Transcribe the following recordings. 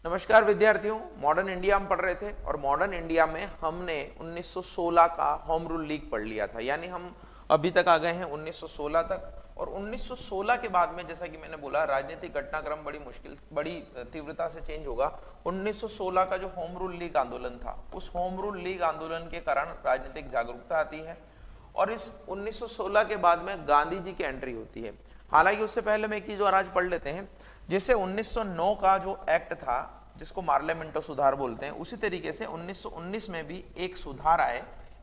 नमस्कार विद्यार्थियों, modern India हम पढ़ रहे थे और मॉडर्न इंडिया में हमने 1916 का होम रूल लीग पढ़ लिया था। यानी हम अभी तक आ गए हैं 1916 तक। और 1916 के बाद में, जैसा कि मैंने बोला, राजनीतिक घटनाक्रम बड़ी तीव्रता से चेंज होगा। 1916 का जो होम रूल लीग आंदोलन था, उस होम रूल लीग आंदोलन के कारण राजनीतिक जागरूकता आती है और इस 1916 के बाद में गांधी जी की एंट्री होती है। हालांकि उससे पहले मैं एक चीज और आज पढ़ लेते हैं। जैसे 1909 का जो एक्ट था, जिसको मार्लियामेंटो सुधार बोलते हैं, उसी तरीके से 1919 में भी एक सुधार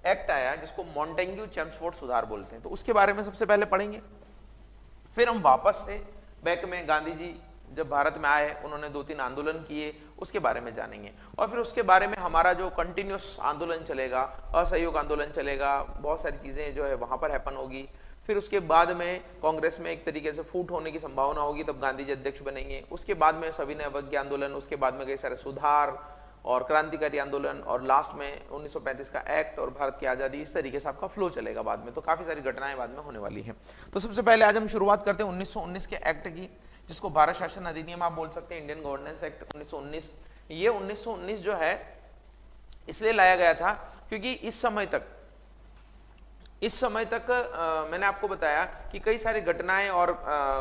एक्ट आया जिसको मॉन्टेग्यू चेम्सफोर्ड सुधार बोलते हैं। तो उसके बारे में सबसे पहले पढ़ेंगे, फिर हम वापस से बैक में गांधी जी जब भारत में आए, उन्होंने 2-3 आंदोलन किए, उसके बारे में जानेंगे। और फिर उसके बारे में हमारा जो कंटिन्यूस आंदोलन चलेगा, असहयोग आंदोलन चलेगा, बहुत सारी चीजें जो है वहां पर हैपन होगी। फिर उसके बाद में कांग्रेस में एक तरीके से फूट होने की संभावना होगी, तब गांधी जी अध्यक्ष बनेंगे। उसके बाद में सविनय अवज्ञा आंदोलन, उसके बाद में कई सारे सुधार और क्रांतिकारी आंदोलन, और लास्ट में 1935 का एक्ट और भारत की आज़ादी। इस तरीके से आपका फ्लो चलेगा बाद में। तो काफ़ी सारी घटनाएं बाद में होने वाली हैं। तो सबसे पहले आज हम शुरुआत करते हैं 1919 के एक्ट की, जिसको भारत शासन अधिनियम आप बोल सकते हैं, इंडियन गवर्नेंस एक्ट 1919। ये 1919 जो है इसलिए लाया गया था क्योंकि इस समय तक मैंने आपको बताया कि कई सारी घटनाएं और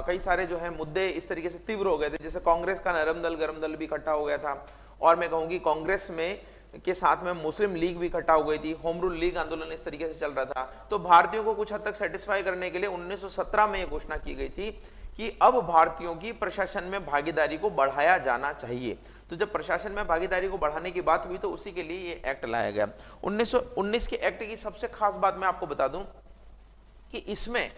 कई सारे जो है मुद्दे इस तरीके से तीव्र हो गए थे। जैसे कांग्रेस का नरम दल गरम दल भी इकट्ठा हो गया था, और मैं कहूँगी कांग्रेस में के साथ में मुस्लिम लीग भी इकट्ठा हो गई थी। होम रूल लीग आंदोलन इस तरीके से चल रहा था। तो भारतीयों को कुछ हद तक सेटिस्फाई करने के लिए 1917 में यह घोषणा की गई थी कि अब भारतीयों की प्रशासन में भागीदारी को बढ़ाया जाना चाहिए। तो जब प्रशासन में भागीदारी को बढ़ाने की बात हुई तो उसी के लिए ये एक्ट लाया गया। 1919 के एक्ट की सबसे खास बात मैं आपको बता दूं कि इसमें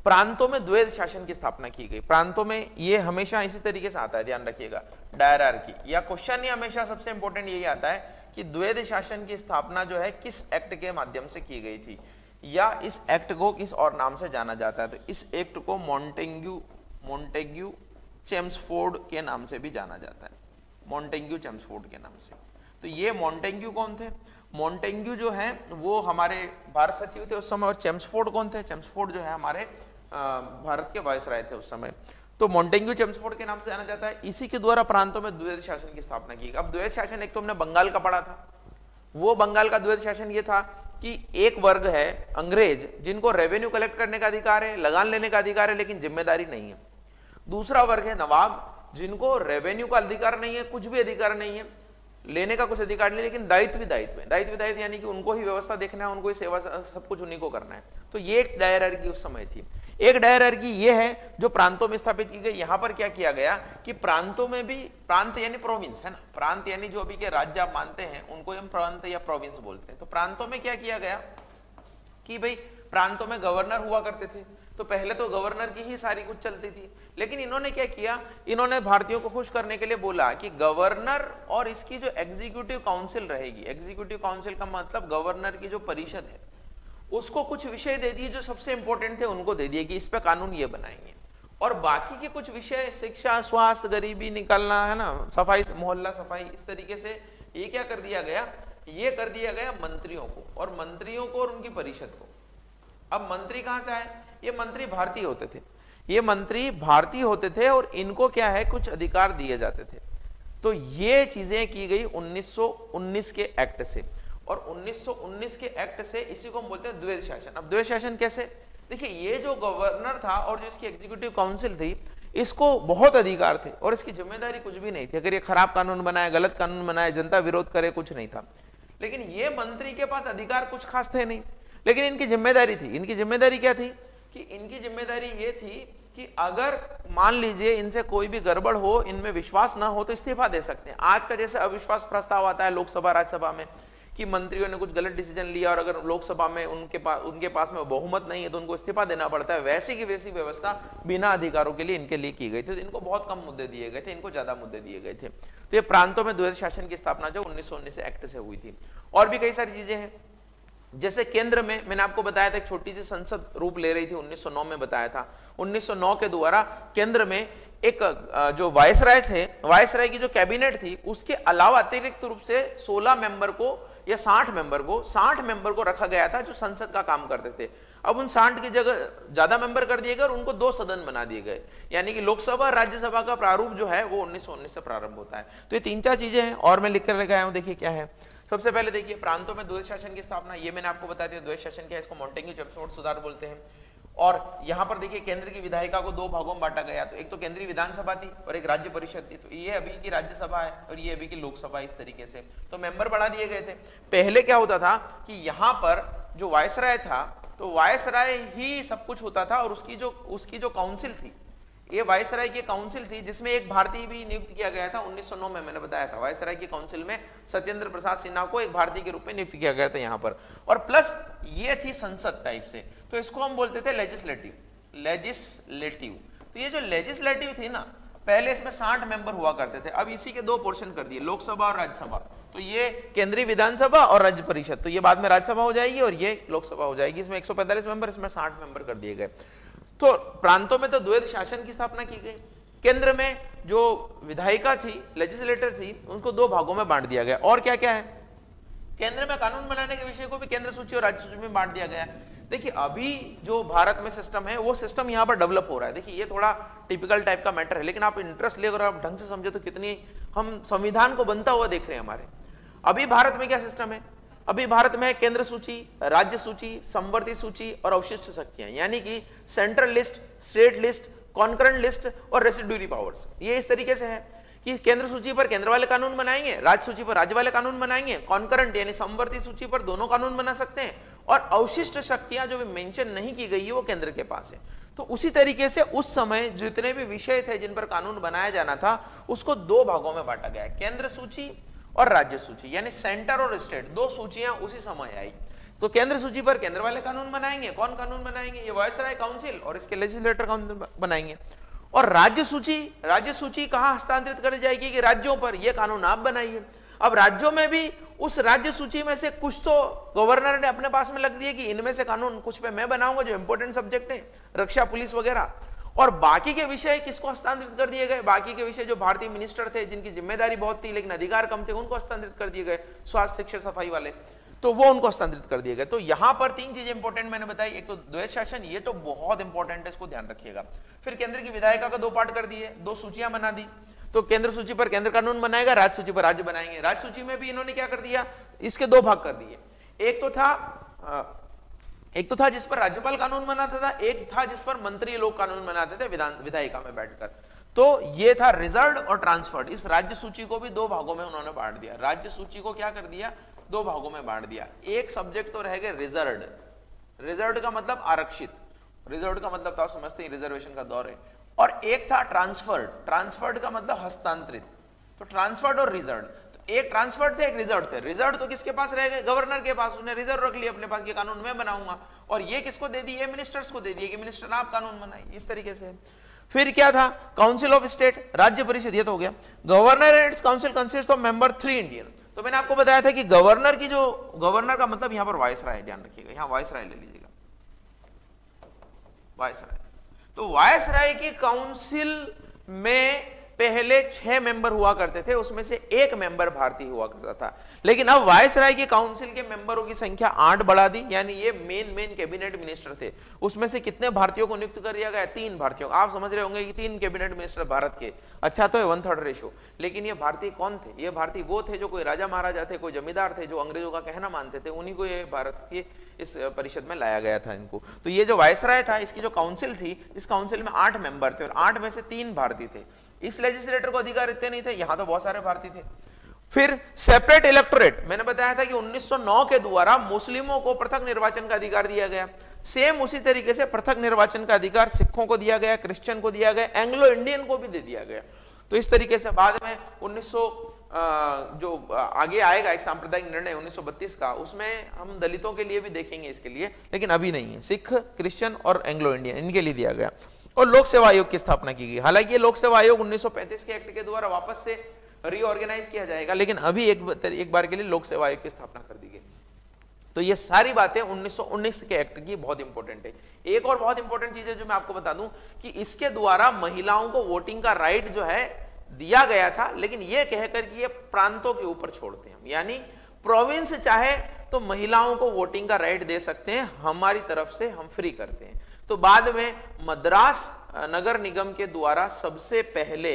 प्रांतों में द्वैध शासन की स्थापना की गई। प्रांतों में ये हमेशा इसी तरीके से आता है, ध्यान रखिएगा, डायरार्की या क्वेश्चन ही हमेशा सबसे इंपॉर्टेंट यही आता है कि द्वैध शासन की स्थापना जो है किस एक्ट के माध्यम से की गई थी, या इस एक्ट को किस और नाम से जाना जाता है। तो इस एक्ट को मॉन्टेग्यू चेम्सफोर्ड के नाम से भी जाना जाता है, मॉन्टेग्यू चेम्सफोर्ड के नाम से। तो ये मॉन्टेग्यू कौन थे? मॉन्टेग्यू जो है वो हमारे भारत सचिव थे उस समय, और चेम्सफोर्ड कौन थे? चेम्सफोर्ड जो है हमारे भारत के वायसराय थे उस समय। तो मॉन्टेग्यू चेम्सफोर्ड के नाम से जाना जाता है। इसी के द्वारा प्रांतों में द्वैध शासन की स्थापना की। अब द्वैध शासन एक तो हमने बंगाल का पढ़ा था, वो बंगाल का द्वैध शासन ये था कि एक वर्ग है अंग्रेज, जिनको रेवेन्यू कलेक्ट करने का अधिकार है, लगान लेने का अधिकार है, लेकिन जिम्मेदारी नहीं है। दूसरा वर्ग है नवाब, जिनको रेवेन्यू का अधिकार नहीं है, कुछ भी अधिकार नहीं है, लेने का कुछ अधिकार नहीं, लेकिन दायित्व यानी कि उनको ही व्यवस्था देखना है, उनको ही सेवा, सब कुछ उन्हीं को करना है। तो ये एक डायरार्की उस समय थी। एक डायरार्की ये है जो प्रांतों में स्थापित की गई। यहां पर क्या किया गया कि प्रांतों में भी, प्रांत यानी प्रोविंस है ना, प्रांत यानी जो अभी के राज्य आप मानते हैं उनको हम प्रांत या प्रोविंस बोलते हैं। तो प्रांतों में क्या किया गया कि भाई प्रांतों में गवर्नर हुआ करते थे। तो पहले तो गवर्नर की ही सारी कुछ चलती थी, लेकिन इन्होंने क्या किया, इन्होंने भारतीयों को खुश करने के लिए बोला कि गवर्नर और इसकी जो एग्जीक्यूटिव काउंसिल रहेगी, एग्जीक्यूटिव काउंसिल का मतलब गवर्नर की जो परिषद है, उसको कुछ विषय दे दिए जो सबसे इंपॉर्टेंट थे, उनको दे दिए कि इस पे कानून ये बनाएंगे, और बाकी के कुछ विषय, शिक्षा, स्वास्थ्य, गरीबी निकालना है ना, सफाई, मोहल्ला सफाई, इस तरीके से ये क्या कर दिया गया, ये कर दिया गया मंत्रियों को, और मंत्रियों को और उनकी परिषद को। अब मंत्री कहां से आए? ये मंत्री भारतीय होते थे, ये मंत्री भारतीय होते थे, और इनको क्या है, कुछ अधिकार दिए जाते थे। तो ये चीजें की गई 1919 के एक्ट से, और 1919 के एक्ट से इसी को हम बोलते हैं द्वैध शासन। अब द्वैध शासन कैसे? देखिए, ये जो गवर्नर था और जो इसकी एग्जीक्यूटिव काउंसिल थी, इसको बहुत अधिकार थे और इसकी जिम्मेदारी कुछ भी नहीं थी। अगर ये खराब कानून बनाए, गलत कानून बनाए, जनता विरोध करे, कुछ नहीं था। लेकिन ये मंत्री के पास अधिकार कुछ खास थे नहीं, लेकिन इनकी जिम्मेदारी थी। इनकी जिम्मेदारी क्या थी कि इनकी जिम्मेदारी ये थी कि अगर मान लीजिए इनसे कोई भी गड़बड़ हो, इनमें विश्वास ना हो, तो इस्तीफा दे सकते हैं। आज का जैसे अविश्वास प्रस्ताव आता है लोकसभा राज्यसभा में कि मंत्रियों ने कुछ गलत डिसीजन लिया और अगर लोकसभा में उनके पास में बहुमत नहीं है तो उनको इस्तीफा देना पड़ता है, वैसी की वैसी व्यवस्था बिना अधिकारों के लिए इनके लिए की गई थी। तो इनको बहुत कम मुद्दे दिए गए थे, इनको ज्यादा मुद्दे दिए गए थे। तो ये प्रांतों में द्वैध शासन की स्थापना जो 1919 एक्ट से हुई थी। और भी कई सारी चीजें हैं, जैसे केंद्र में मैंने आपको बताया था एक छोटी सी संसद रूप ले रही थी, 1909 में बताया था। 1909 के द्वारा केंद्र में एक जो वायसराय थे, वायसराय की जो कैबिनेट थी, उसके अलावा अतिरिक्त रूप से 16 मेंबर को या 60 मेंबर को रखा गया था जो संसद का काम करते थे। अब उन 60 की जगह ज्यादा मेंबर कर दिए गए और उनको 2 सदन बना दिए गए, यानी कि लोकसभा राज्यसभा का प्रारूप जो है वो 1919 से प्रारंभ होता है। तो ये 3-4 चीजें हैं और मैं लिख कर लगाया हूं, देखिए क्या है। सबसे पहले देखिए प्रांतों में द्वैध शासन की स्थापना, ये मैंने आपको बता दिया द्वैध शासन क्या है, इसको मोंटेग्यू चेम्सफोर्ड सुधार बोलते हैं। और यहां पर देखिए केंद्र की विधायिका को 2 भागों में बांटा गया, तो एक तो केंद्रीय विधानसभा थी और एक राज्य परिषद थी। तो ये अभी की राज्यसभा है और ये अभी की लोकसभा, इस तरीके से तो मेंबर बढ़ा दिए गए थे। पहले क्या होता था कि यहाँ पर जो वायसराय था, तो वायसराय ही सब कुछ होता था और उसकी जो काउंसिल थी, ये वायसराय की काउंसिल थी जिसमें एक भारतीय भी नियुक्त किया गया था। 1909 में मैंने बताया था वायसराय की काउंसिल में सत्येंद्र प्रसाद सिन्हा को एक भारतीय के रूप में नियुक्त किया गया था यहाँ पर। और प्लस ये थी संसद टाइप से, तो इसको हम बोलते थे लेजिस्लेटिव। तो ये जो लेजिस्लेटिव थी ना, पहले इसमें 60 मेंबर हुआ करते थे, अब इसी के 2 पोर्शन कर दिए, लोकसभा और राज्यसभा। तो ये केंद्रीय विधानसभा और राज्य परिषद, तो ये बाद में राज्यसभा हो जाएगी और ये लोकसभा हो जाएगी। इसमें 145 मेंबर, इसमें 60 मेंबर कर दिए गए। तो प्रांतों में तो द्वैध शासन की स्थापना की गई। केंद्र में जो विधायिका थी, लेजिस्लेटर थी, उनको 2 भागों में बांट दिया गया। और क्या क्या है, केंद्र में कानून बनाने के विषय को भी केंद्र सूची और राज्य सूची में बांट दिया गया। देखिए अभी जो भारत में सिस्टम है वो सिस्टम यहाँ पर डेवलप हो रहा है। देखिए ये थोड़ा टिपिकल टाइप का मैटर है, लेकिन आप इंटरेस्ट लेकर आप ढंग से समझे तो कितनी हम संविधान को बनता हुआ देख रहे हैं हमारे। अभी भारत में क्या सिस्टम है, अभी भारत में केंद्र सूची, राज्य सूची, समवर्ती सूची और अवशिष्ट शक्तियां, यानी कि central list, state list, concurrent list और रेसिड्यूरी पावर्स। ये इस तरीके से है कि केंद्र सूची पर केंद्र वाले कानून बनाएंगे, राज्य सूची पर राज्य वाले कानून बनाएंगे, कॉन्करेंट यानी समवर्ती सूची पर दोनों कानून बना सकते हैं, और अवशिष्ट शक्तियां जो भी मेंशन नहीं की गई है वो केंद्र के पास है। तो उसी तरीके से उस समय जितने भी विषय थे जिन पर कानून बनाया जाना था उसको 2 भागों में बांटा गया, केंद्र सूची और राज्य सूची, यानी सेंटर और स्टेट, 2 सूचियां उसी समय आई। तो केंद्र सूची पर केंद्र वाले कानून बनाएंगे, कौन कानून बनाएंगे, ये वायसराय काउंसिल और इसके लेजिस्लेटर काउंसिल बनाएंगे। और राज्य सूची कहां हस्तांतरित कर दी जाएगी कि राज्यों पर, ये कानून आप बनाइए। अब राज्यों में भी उस राज्य सूची में से कुछ तो गवर्नर ने अपने पास में लग दिए कि इनमें से कानून कुछ पे मैं बनाऊंगा जो इंपॉर्टेंट सब्जेक्ट है, रक्षा, पुलिस वगैरह, और बाकी के विषय किसको हस्तांतरित कर दिए गए, बाकी के विषय जो भारतीय मिनिस्टर थे जिनकी जिम्मेदारी बहुत थी लेकिन अधिकार कम थे उनको हस्तांतरित कर दिए गए, स्वास्थ्य, शिक्षा, सफाई वाले, तो वो उनको हस्तांतरित कर दिए गए। तो यहां पर 3 चीजें इंपॉर्टेंट मैंने बताई, एक तो द्वैध शासन, ये तो बहुत इंपॉर्टेंट है, इसको ध्यान रखिएगा। फिर केंद्र की विधायिका का 2 पार्ट कर दिए, 2 सूचियां बना दी, तो केंद्र सूची पर केंद्र कानून बनाएगा, राज्य सूची पर राज्य बनाएंगे। राज्य सूची में भी इन्होंने क्या कर दिया, इसके 2 भाग कर दिए, एक तो था जिस पर राज्यपाल कानून बनाता था, एक था जिस पर मंत्री लोग कानून बनाते थे विधायिका में बैठकर। तो ये था रिजर्व्ड और ट्रांसफर्ड। इस राज्य सूची को भी 2 भागों में उन्होंने बांट दिया, राज्य सूची को क्या कर दिया, 2 भागों में बांट दिया। एक सब्जेक्ट तो रह गया रिजर्व्ड का मतलब आरक्षित, रिजर्व्ड का मतलब तो आप समझते हैं रिजर्वेशन का दौर है, और एक था ट्रांसफर्ड का मतलब हस्तांतरित। तो ट्रांसफर्ड और रिजर्व्ड, तो एक ट्रांसफर्ड थे, एक रिजर्व थे। रिजर्व तो किसके पास रह गए, गवर्नर के पास, उसने रिजर्व रख लिया अपने पास, ये कानून मैं बनाऊंगा, और ये किसको दे दी, ये मिनिस्टर्स को दे दिए कि मिनिस्टर आप कानून बनाइए, इस तरीके से। फिर क्या था, काउंसिल ऑफ स्टेट, राज्य परिषद, ये तो हो गया। Governor and it's council consist of member 3 Indian. तो मैंने आपको बताया था कि गवर्नर का मतलब यहां पर वायसराय, ध्यान रखिएगा, यहां वायसराय ले लीजिएगा, वायसराय। तो वायसराय की काउंसिल में पहले 6 मेंबर हुआ करते थे, उसमें से 1 मेंबर भारतीय हुआ करता था, लेकिन अब वायसराय की काउंसिल के मेंबरों की संख्या 8 बढ़ा दी, यानी ये मेन कैबिनेट मिनिस्टर थे। उसमें से कितने भारतीयों को नियुक्त कर दिया गया, 3 भारतीयों। आप समझ रहे होंगे कि 3 कैबिनेट मिनिस्टर भारत के, अच्छा तो है 1/3 रेशो, लेकिन ये भारतीय कौन थे, ये भारतीय वो थे जो कोई राजा महाराजा थे, कोई जमींदार थे, जो अंग्रेजों का कहना मानते थे, उन्हीं को ये भारत की इस परिषद में लाया गया था इनको। तो ये जो वायसराय था, इसकी जो काउंसिल थी, इस काउंसिल में 8 मेंबर थे और 8 में से 3 भारतीय थे। इस लेजिस्लेटर को अधिकार इतने नहीं थे, यहां तो बहुत सारे भारतीय थे। फिर सेपरेट इलेक्टोरेट, मैंने बताया था कि 1909 के द्वारा मुस्लिमों को पृथक निर्वाचन का अधिकार दिया गया। सेम उसी तरीके से पृथक निर्वाचन का अधिकार सिखों को दिया गया, क्रिश्चियन को दिया गया, एंग्लो इंडियन को भी दे दिया गया। तो इस तरीके से बाद में 1900 जो आगे आएगा एक सांप्रदायिक निर्णय 1932 का, उसमें हम दलितों के लिए भी देखेंगे इसके लिए, लेकिन अभी नहीं है। सिख, क्रिश्चियन और एंग्लो इंडियन, इनके लिए दिया गया। और लोक सेवा आयोग की स्थापना की गई। हालांकि ये लोक सेवा आयोग 1935 के एक्ट के द्वारा वापस से रीऑर्गेनाइज किया जाएगा, लेकिन अभी एक बार के लिए लोक सेवा आयोग की स्थापना कर दी गई। तो ये सारी बातें 1919 के एक्ट की बहुत इंपॉर्टेंट है। एक और बहुत इंपॉर्टेंट चीज है जो मैं आपको बता दूं कि इसके द्वारा महिलाओं को वोटिंग का राइट जो है दिया गया था, लेकिन ये कहकर कि ये प्रांतों के ऊपर छोड़ते हैं, यानी प्रोविंस चाहे तो महिलाओं को वोटिंग का राइट दे सकते हैं, हमारी तरफ से हम फ्री करते हैं। तो बाद में मद्रास नगर निगम के द्वारा सबसे पहले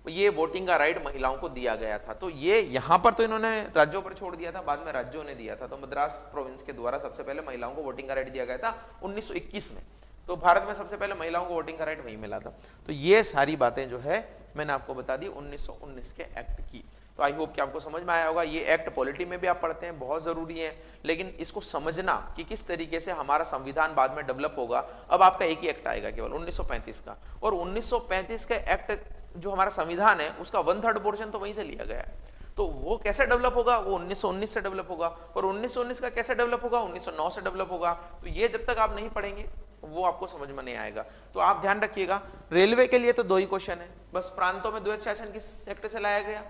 ये वोटिंग का राइट महिलाओं को दिया गया था। तो ये यहां पर तो इन्होंने राज्यों पर छोड़ दिया था, बाद में राज्यों ने दिया था। तो मद्रास प्रोविंस के द्वारा सबसे पहले महिलाओं को वोटिंग का राइट दिया गया था 1921 में। तो भारत में सबसे पहले महिलाओं को वोटिंग का राइट वहीं मिला था। तो ये सारी बातें जो है मैंने आपको बता दी 1919 के एक्ट की। तो आई होप कि आपको समझ में आया होगा। ये एक्ट पॉलिटी में भी आप पढ़ते हैं, बहुत जरूरी है, लेकिन इसको समझना कि किस तरीके से हमारा संविधान बाद में डेवलप होगा। अब आपका एक ही एक्ट आएगा केवल 1935 का, और 1935 का एक्ट जो हमारा संविधान है उसका 1/3 पोर्शन तो वहीं से लिया गया है। तो वो कैसे डेवलप होगा, वो 1919 से डेवलप होगा, और 1919 का कैसे डेवलप होगा, 1909 से डेवलप होगा। तो ये जब तक आप नहीं पढ़ेंगे वो आपको समझ में नहीं आएगा। तो आप ध्यान रखिएगा, रेलवे के लिए तो 2 ही क्वेश्चन है बस, प्रांतों में द्वैत शासन किस एक्ट से लाया गया,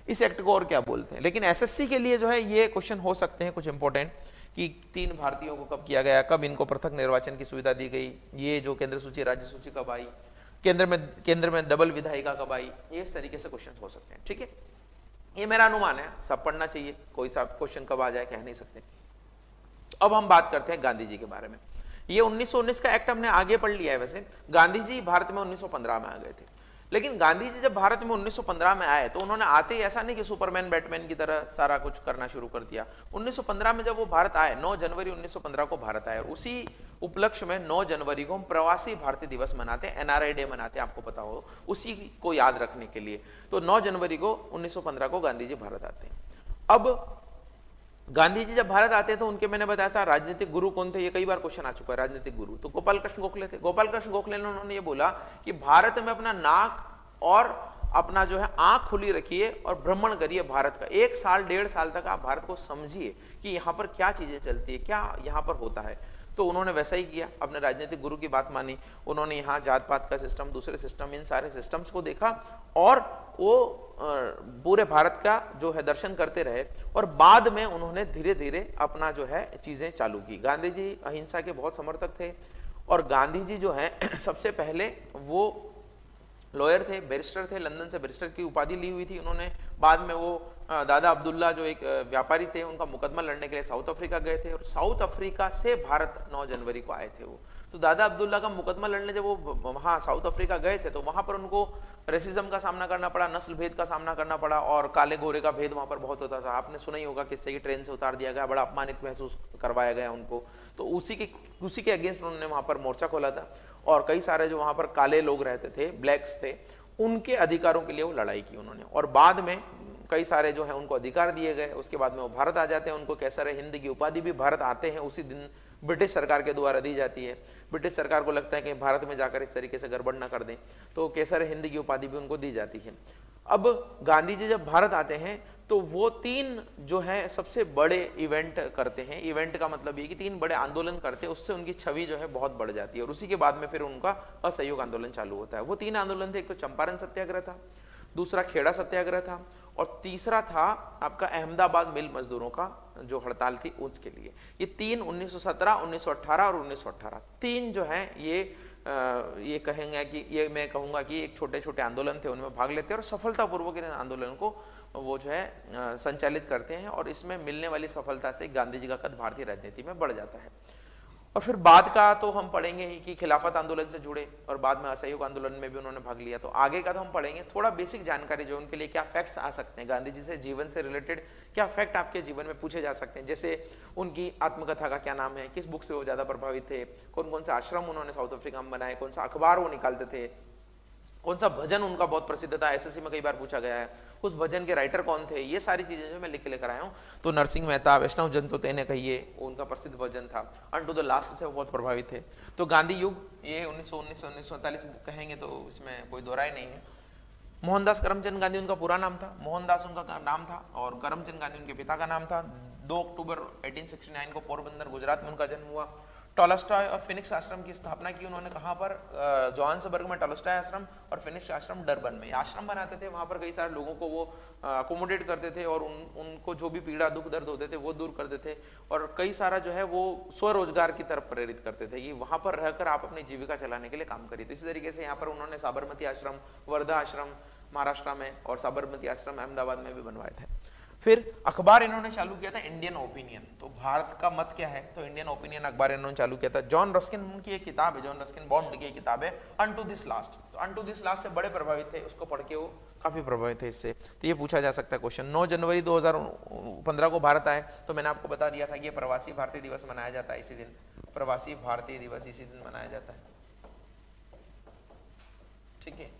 इस एक्ट को और क्या बोलते हैं। लेकिन एसएससी के लिए जो है ये क्वेश्चन हो सकते हैं कुछ इंपॉर्टेंट, कि 3 भारतीयों को कब किया गया, कब इनको पृथक निर्वाचन की सुविधा दी गई, ये जो केंद्र सूची राज्य सूची कब आई, केंद्र में डबल विधायिका कब आई, ये इस तरीके से क्वेश्चन हो सकते हैं। ठीक है, ये मेरा अनुमान है, सब पढ़ना चाहिए, कोई सा क्वेश्चन कब आ जाए कह नहीं सकते। तो अब हम बात करते हैं गांधी जी के बारे में। ये 1919 का एक्ट हमने आगे पढ़ लिया है। वैसे गांधी जी भारत में 1915 में आ गए थे, लेकिन गांधी जी जब भारत में 1915 में आए तो उन्होंने आते ही ऐसा नहीं कि सुपरमैन बैटमैन की तरह सारा कुछ करना शुरू कर दिया। 1915 में जब वो भारत आए, 9 जनवरी 1915 को भारत आए, और उसी उपलक्ष्य में 9 जनवरी को हम प्रवासी भारतीय दिवस मनाते हैं, एनआरआई डे मनाते हैं, आपको पता हो, उसी को याद रखने के लिए। तो 9 जनवरी को 1915 को गांधी जी भारत आते हैं। अब गांधी जी जब भारत आते तो उनके, मैंने बताया था राजनीतिक गुरु कौन थे, ये कई बार क्वेश्चन आ चुका है। राजनीतिक गुरु तो गोपाल कृष्ण गोखले थे। गोपाल कृष्ण गोखले ने उन्होंने ये बोला कि भारत में अपना नाक और अपना जो है आंख खुली रखिए और भ्रमण करिए भारत का। 1 साल 1.5 साल तक आप भारत को समझिए कि यहाँ पर क्या चीजें चलती है, क्या यहाँ पर होता है। तो उन्होंने वैसा ही किया, अपने राजनीतिक गुरु की बात मानी। उन्होंने यहाँ जात पात का सिस्टम, दूसरे सिस्टम, इन सारे सिस्टम्स को देखा और वो पूरे भारत का जो है दर्शन करते रहे, और बाद में उन्होंने धीरे धीरे अपना जो है चीजें चालू की। गांधी जी अहिंसा के बहुत समर्थक थे, और गांधी जी जो है सबसे पहले वो लॉयर थे, बैरिस्टर थे, लंदन से बैरिस्टर की उपाधि ली हुई थी उन्होंने। बाद में वो दादा अब्दुल्ला जो एक व्यापारी थे, उनका मुकदमा लड़ने के लिए साउथ अफ्रीका गए थे, और साउथ अफ्रीका से भारत 9 जनवरी को आए थे वो। तो दादा अब्दुल्ला का मुकदमा लड़ने जब वो वहाँ साउथ अफ्रीका गए थे, तो वहाँ पर उनको रेसिज्म का सामना करना पड़ा, नस्ल भेद का सामना करना पड़ा, और काले गोरे का भेद वहाँ पर बहुत होता था। आपने सुना ही होगा किससे कि ट्रेन से उतार दिया गया, बड़ा अपमानित महसूस करवाया गया उनको। तो उसी के अगेंस्ट उन्होंने वहाँ पर मोर्चा खोला था, और कई सारे जो वहाँ पर काले लोग रहते थे, ब्लैक्स थे, उनके अधिकारों के लिए वो लड़ाई की उन्होंने। और बाद में कई सारे जो है उनको अधिकार दिए गए। उसके बाद में वो भारत आ जाते हैं, उनको कैसर हिंद की उपाधि भी भारत आते हैं उसी दिन ब्रिटिश सरकार के द्वारा दी जाती है। ब्रिटिश सरकार को लगता है कि भारत में जाकर इस तरीके से गड़बड़ ना कर दें, तो कैसर हिंद की उपाधि भी उनको दी जाती है। अब गांधी जी जब भारत आते हैं तो वो 3 जो है सबसे बड़े इवेंट करते हैं। इवेंट का मतलब ये कि 3 बड़े आंदोलन करते हैं, उससे उनकी छवि जो है बहुत बढ़ जाती है, और उसी के बाद में फिर उनका असहयोग आंदोलन चालू होता है। वो 3 आंदोलन थे, एक तो चंपारण सत्याग्रह था, दूसरा खेड़ा सत्याग्रह था, और तीसरा था आपका अहमदाबाद मिल मजदूरों का जो हड़ताल थी उसके लिए। ये 3 1917, 1918 और 1918 3 जो है ये कहेंगे कि ये मैं कहूँगा कि एक छोटे छोटे आंदोलन थे, उनमें भाग लेते हैं और सफलतापूर्वक इन आंदोलन को वो जो है संचालित करते हैं, और इसमें मिलने वाली सफलता से गांधी जी का कद भारतीय राजनीति में बढ़ जाता है। और फिर बाद का तो हम पढ़ेंगे ही कि खिलाफत आंदोलन से जुड़े, और बाद में असहयोग आंदोलन में भी उन्होंने भाग लिया। तो आगे का तो हम पढ़ेंगे। थोड़ा बेसिक जानकारी जो उनके लिए क्या फैक्ट्स आ सकते हैं, गांधी जी से जीवन से रिलेटेड क्या फैक्ट आपके जीवन में पूछे जा सकते हैं, जैसे उनकी आत्मकथा का क्या नाम है, किस बुक से वो ज़्यादा प्रभावित थे, कौन कौन से आश्रम उन्होंने साउथ अफ्रीका में बनाए, कौन सा अखबार वो निकालते थे, कौन सा भजन उनका बहुत प्रसिद्ध था, एसएससी में कई बार पूछा गया है, उस भजन के राइटर कौन थे, ये सारी चीजें जो मैं लिख के लेकर आया हूँ। तो नरसिंह मेहता, वैष्णव जन तो तेने कहिए, उनका प्रसिद्ध भजन था, अनटू द लास्ट से वो बहुत प्रभावित थे। तो गांधी युग ये 1919 से 1947 कहेंगे तो इसमें कोई दोहराई नहीं है। मोहनदास करमचंद गांधी उनका पूरा नाम था, मोहनदास उनका नाम था, और करमचंद गांधी उनके पिता का नाम था। 2 अक्टूबर 1869 को पोरबंदर गुजरात में उनका जन्म हुआ। टॉलस्टॉय और फिनिक्स आश्रम की स्थापना की उन्होंने, कहाँ पर, जोहान्सबर्ग में टॉलस्टॉय आश्रम, और फिनिक्स आश्रम डरबन में। आश्रम बनाते थे, वहाँ पर कई सारे लोगों को वो अकोमोडेट करते थे, और उनको जो भी पीड़ा दुख दर्द होते थे वो दूर करते थे, और कई सारा जो है वो स्वरोजगार की तरफ प्रेरित करते थे कि वहाँ पर रहकर आप अपनी जीविका चलाने के लिए काम करिए। तो इसी तरीके से यहाँ पर उन्होंने साबरमती आश्रम, वर्धा आश्रम महाराष्ट्र में, और साबरमती आश्रम अहमदाबाद में भी बनवाए थे। फिर अखबार इन्होंने चालू किया था इंडियन ओपिनियन, तो भारत का मत क्या है, तो इंडियन ओपिनियन अखबार इन्होंने चालू किया था। जॉन रस्किन की एक किताब है, जॉन रस्किन बॉन्ड की एक किताब है अनटू दिस लास्ट, तो अनटू दिस लास्ट से बड़े प्रभावित थे, उसको पढ़ के वो काफी प्रभावित थे इससे। तो ये पूछा जा सकता है क्वेश्चन। 9 जनवरी 2015 को भारत आए, तो मैंने आपको बता दिया था कि ये प्रवासी भारतीय दिवस मनाया जाता है इसी दिन, प्रवासी भारतीय दिवस इसी दिन मनाया जाता है, ठीक है।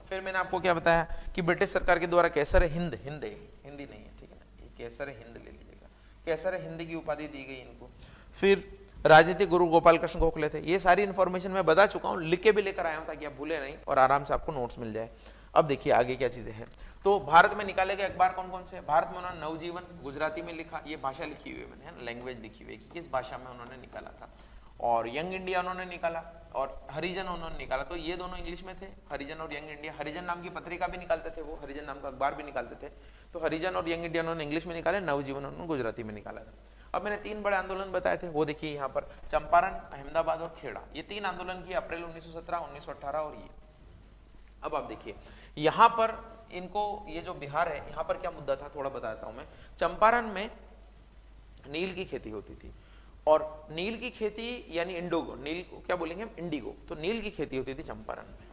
फिर मैंने आपको क्या बताया कि ब्रिटिश सरकार के द्वारा कैसर हिंद, हिंदी नहीं है, ठीक है ना, ये कैसर हिंद ले लीजिएगा, कैसर हिंद की उपाधि दी गई इनको। फिर राजनीतिक गुरु गोपाल कृष्ण गोखले थे। ये सारी इन्फॉर्मेशन मैं बता चुका हूँ, लिख के भी लेकर आया हूँ ताकि आप भूले नहीं और आराम से आपको नोट्स मिल जाए। अब देखिए आगे क्या चीजें हैं। तो भारत में निकाले गए अखबार कौन कौन से, भारत में उन्होंने नवजीवन गुजराती में लिखा, ये भाषा लिखी हुई है मैंने, है लैंग्वेज लिखी हुई है कि किस भाषा में उन्होंने निकाला था। और यंग इंडिया उन्होंने निकाला और हरिजन उन्होंने निकाला, तो ये दोनों इंग्लिश में थे, हरिजन और यंग इंडिया। हरिजन नाम की पत्रिका भी निकालते थे वो, हरिजन नाम का अखबार भी निकालते थे। तो हरिजन और यंग इंडिया उन्होंने इंग्लिश में निकाले, नवजीवन उन्होंने गुजराती में निकाला था। अब मैंने 3 बड़े आंदोलन बताए थे, वो देखिए यहाँ पर, चंपारण, अहमदाबाद और खेड़ा, ये 3 आंदोलन किए अप्रैल 1917, 1918 और ये। अब आप देखिए यहाँ पर इनको, ये जो बिहार है यहाँ पर क्या मुद्दा था थोड़ा बता देता हूँ मैं। चंपारण में नील की खेती होती थी और नील की खेती यानी इंडिगो, नील को क्या बोलेंगे हम, इंडिगो, तो नील की खेती होती थी चंपारण में,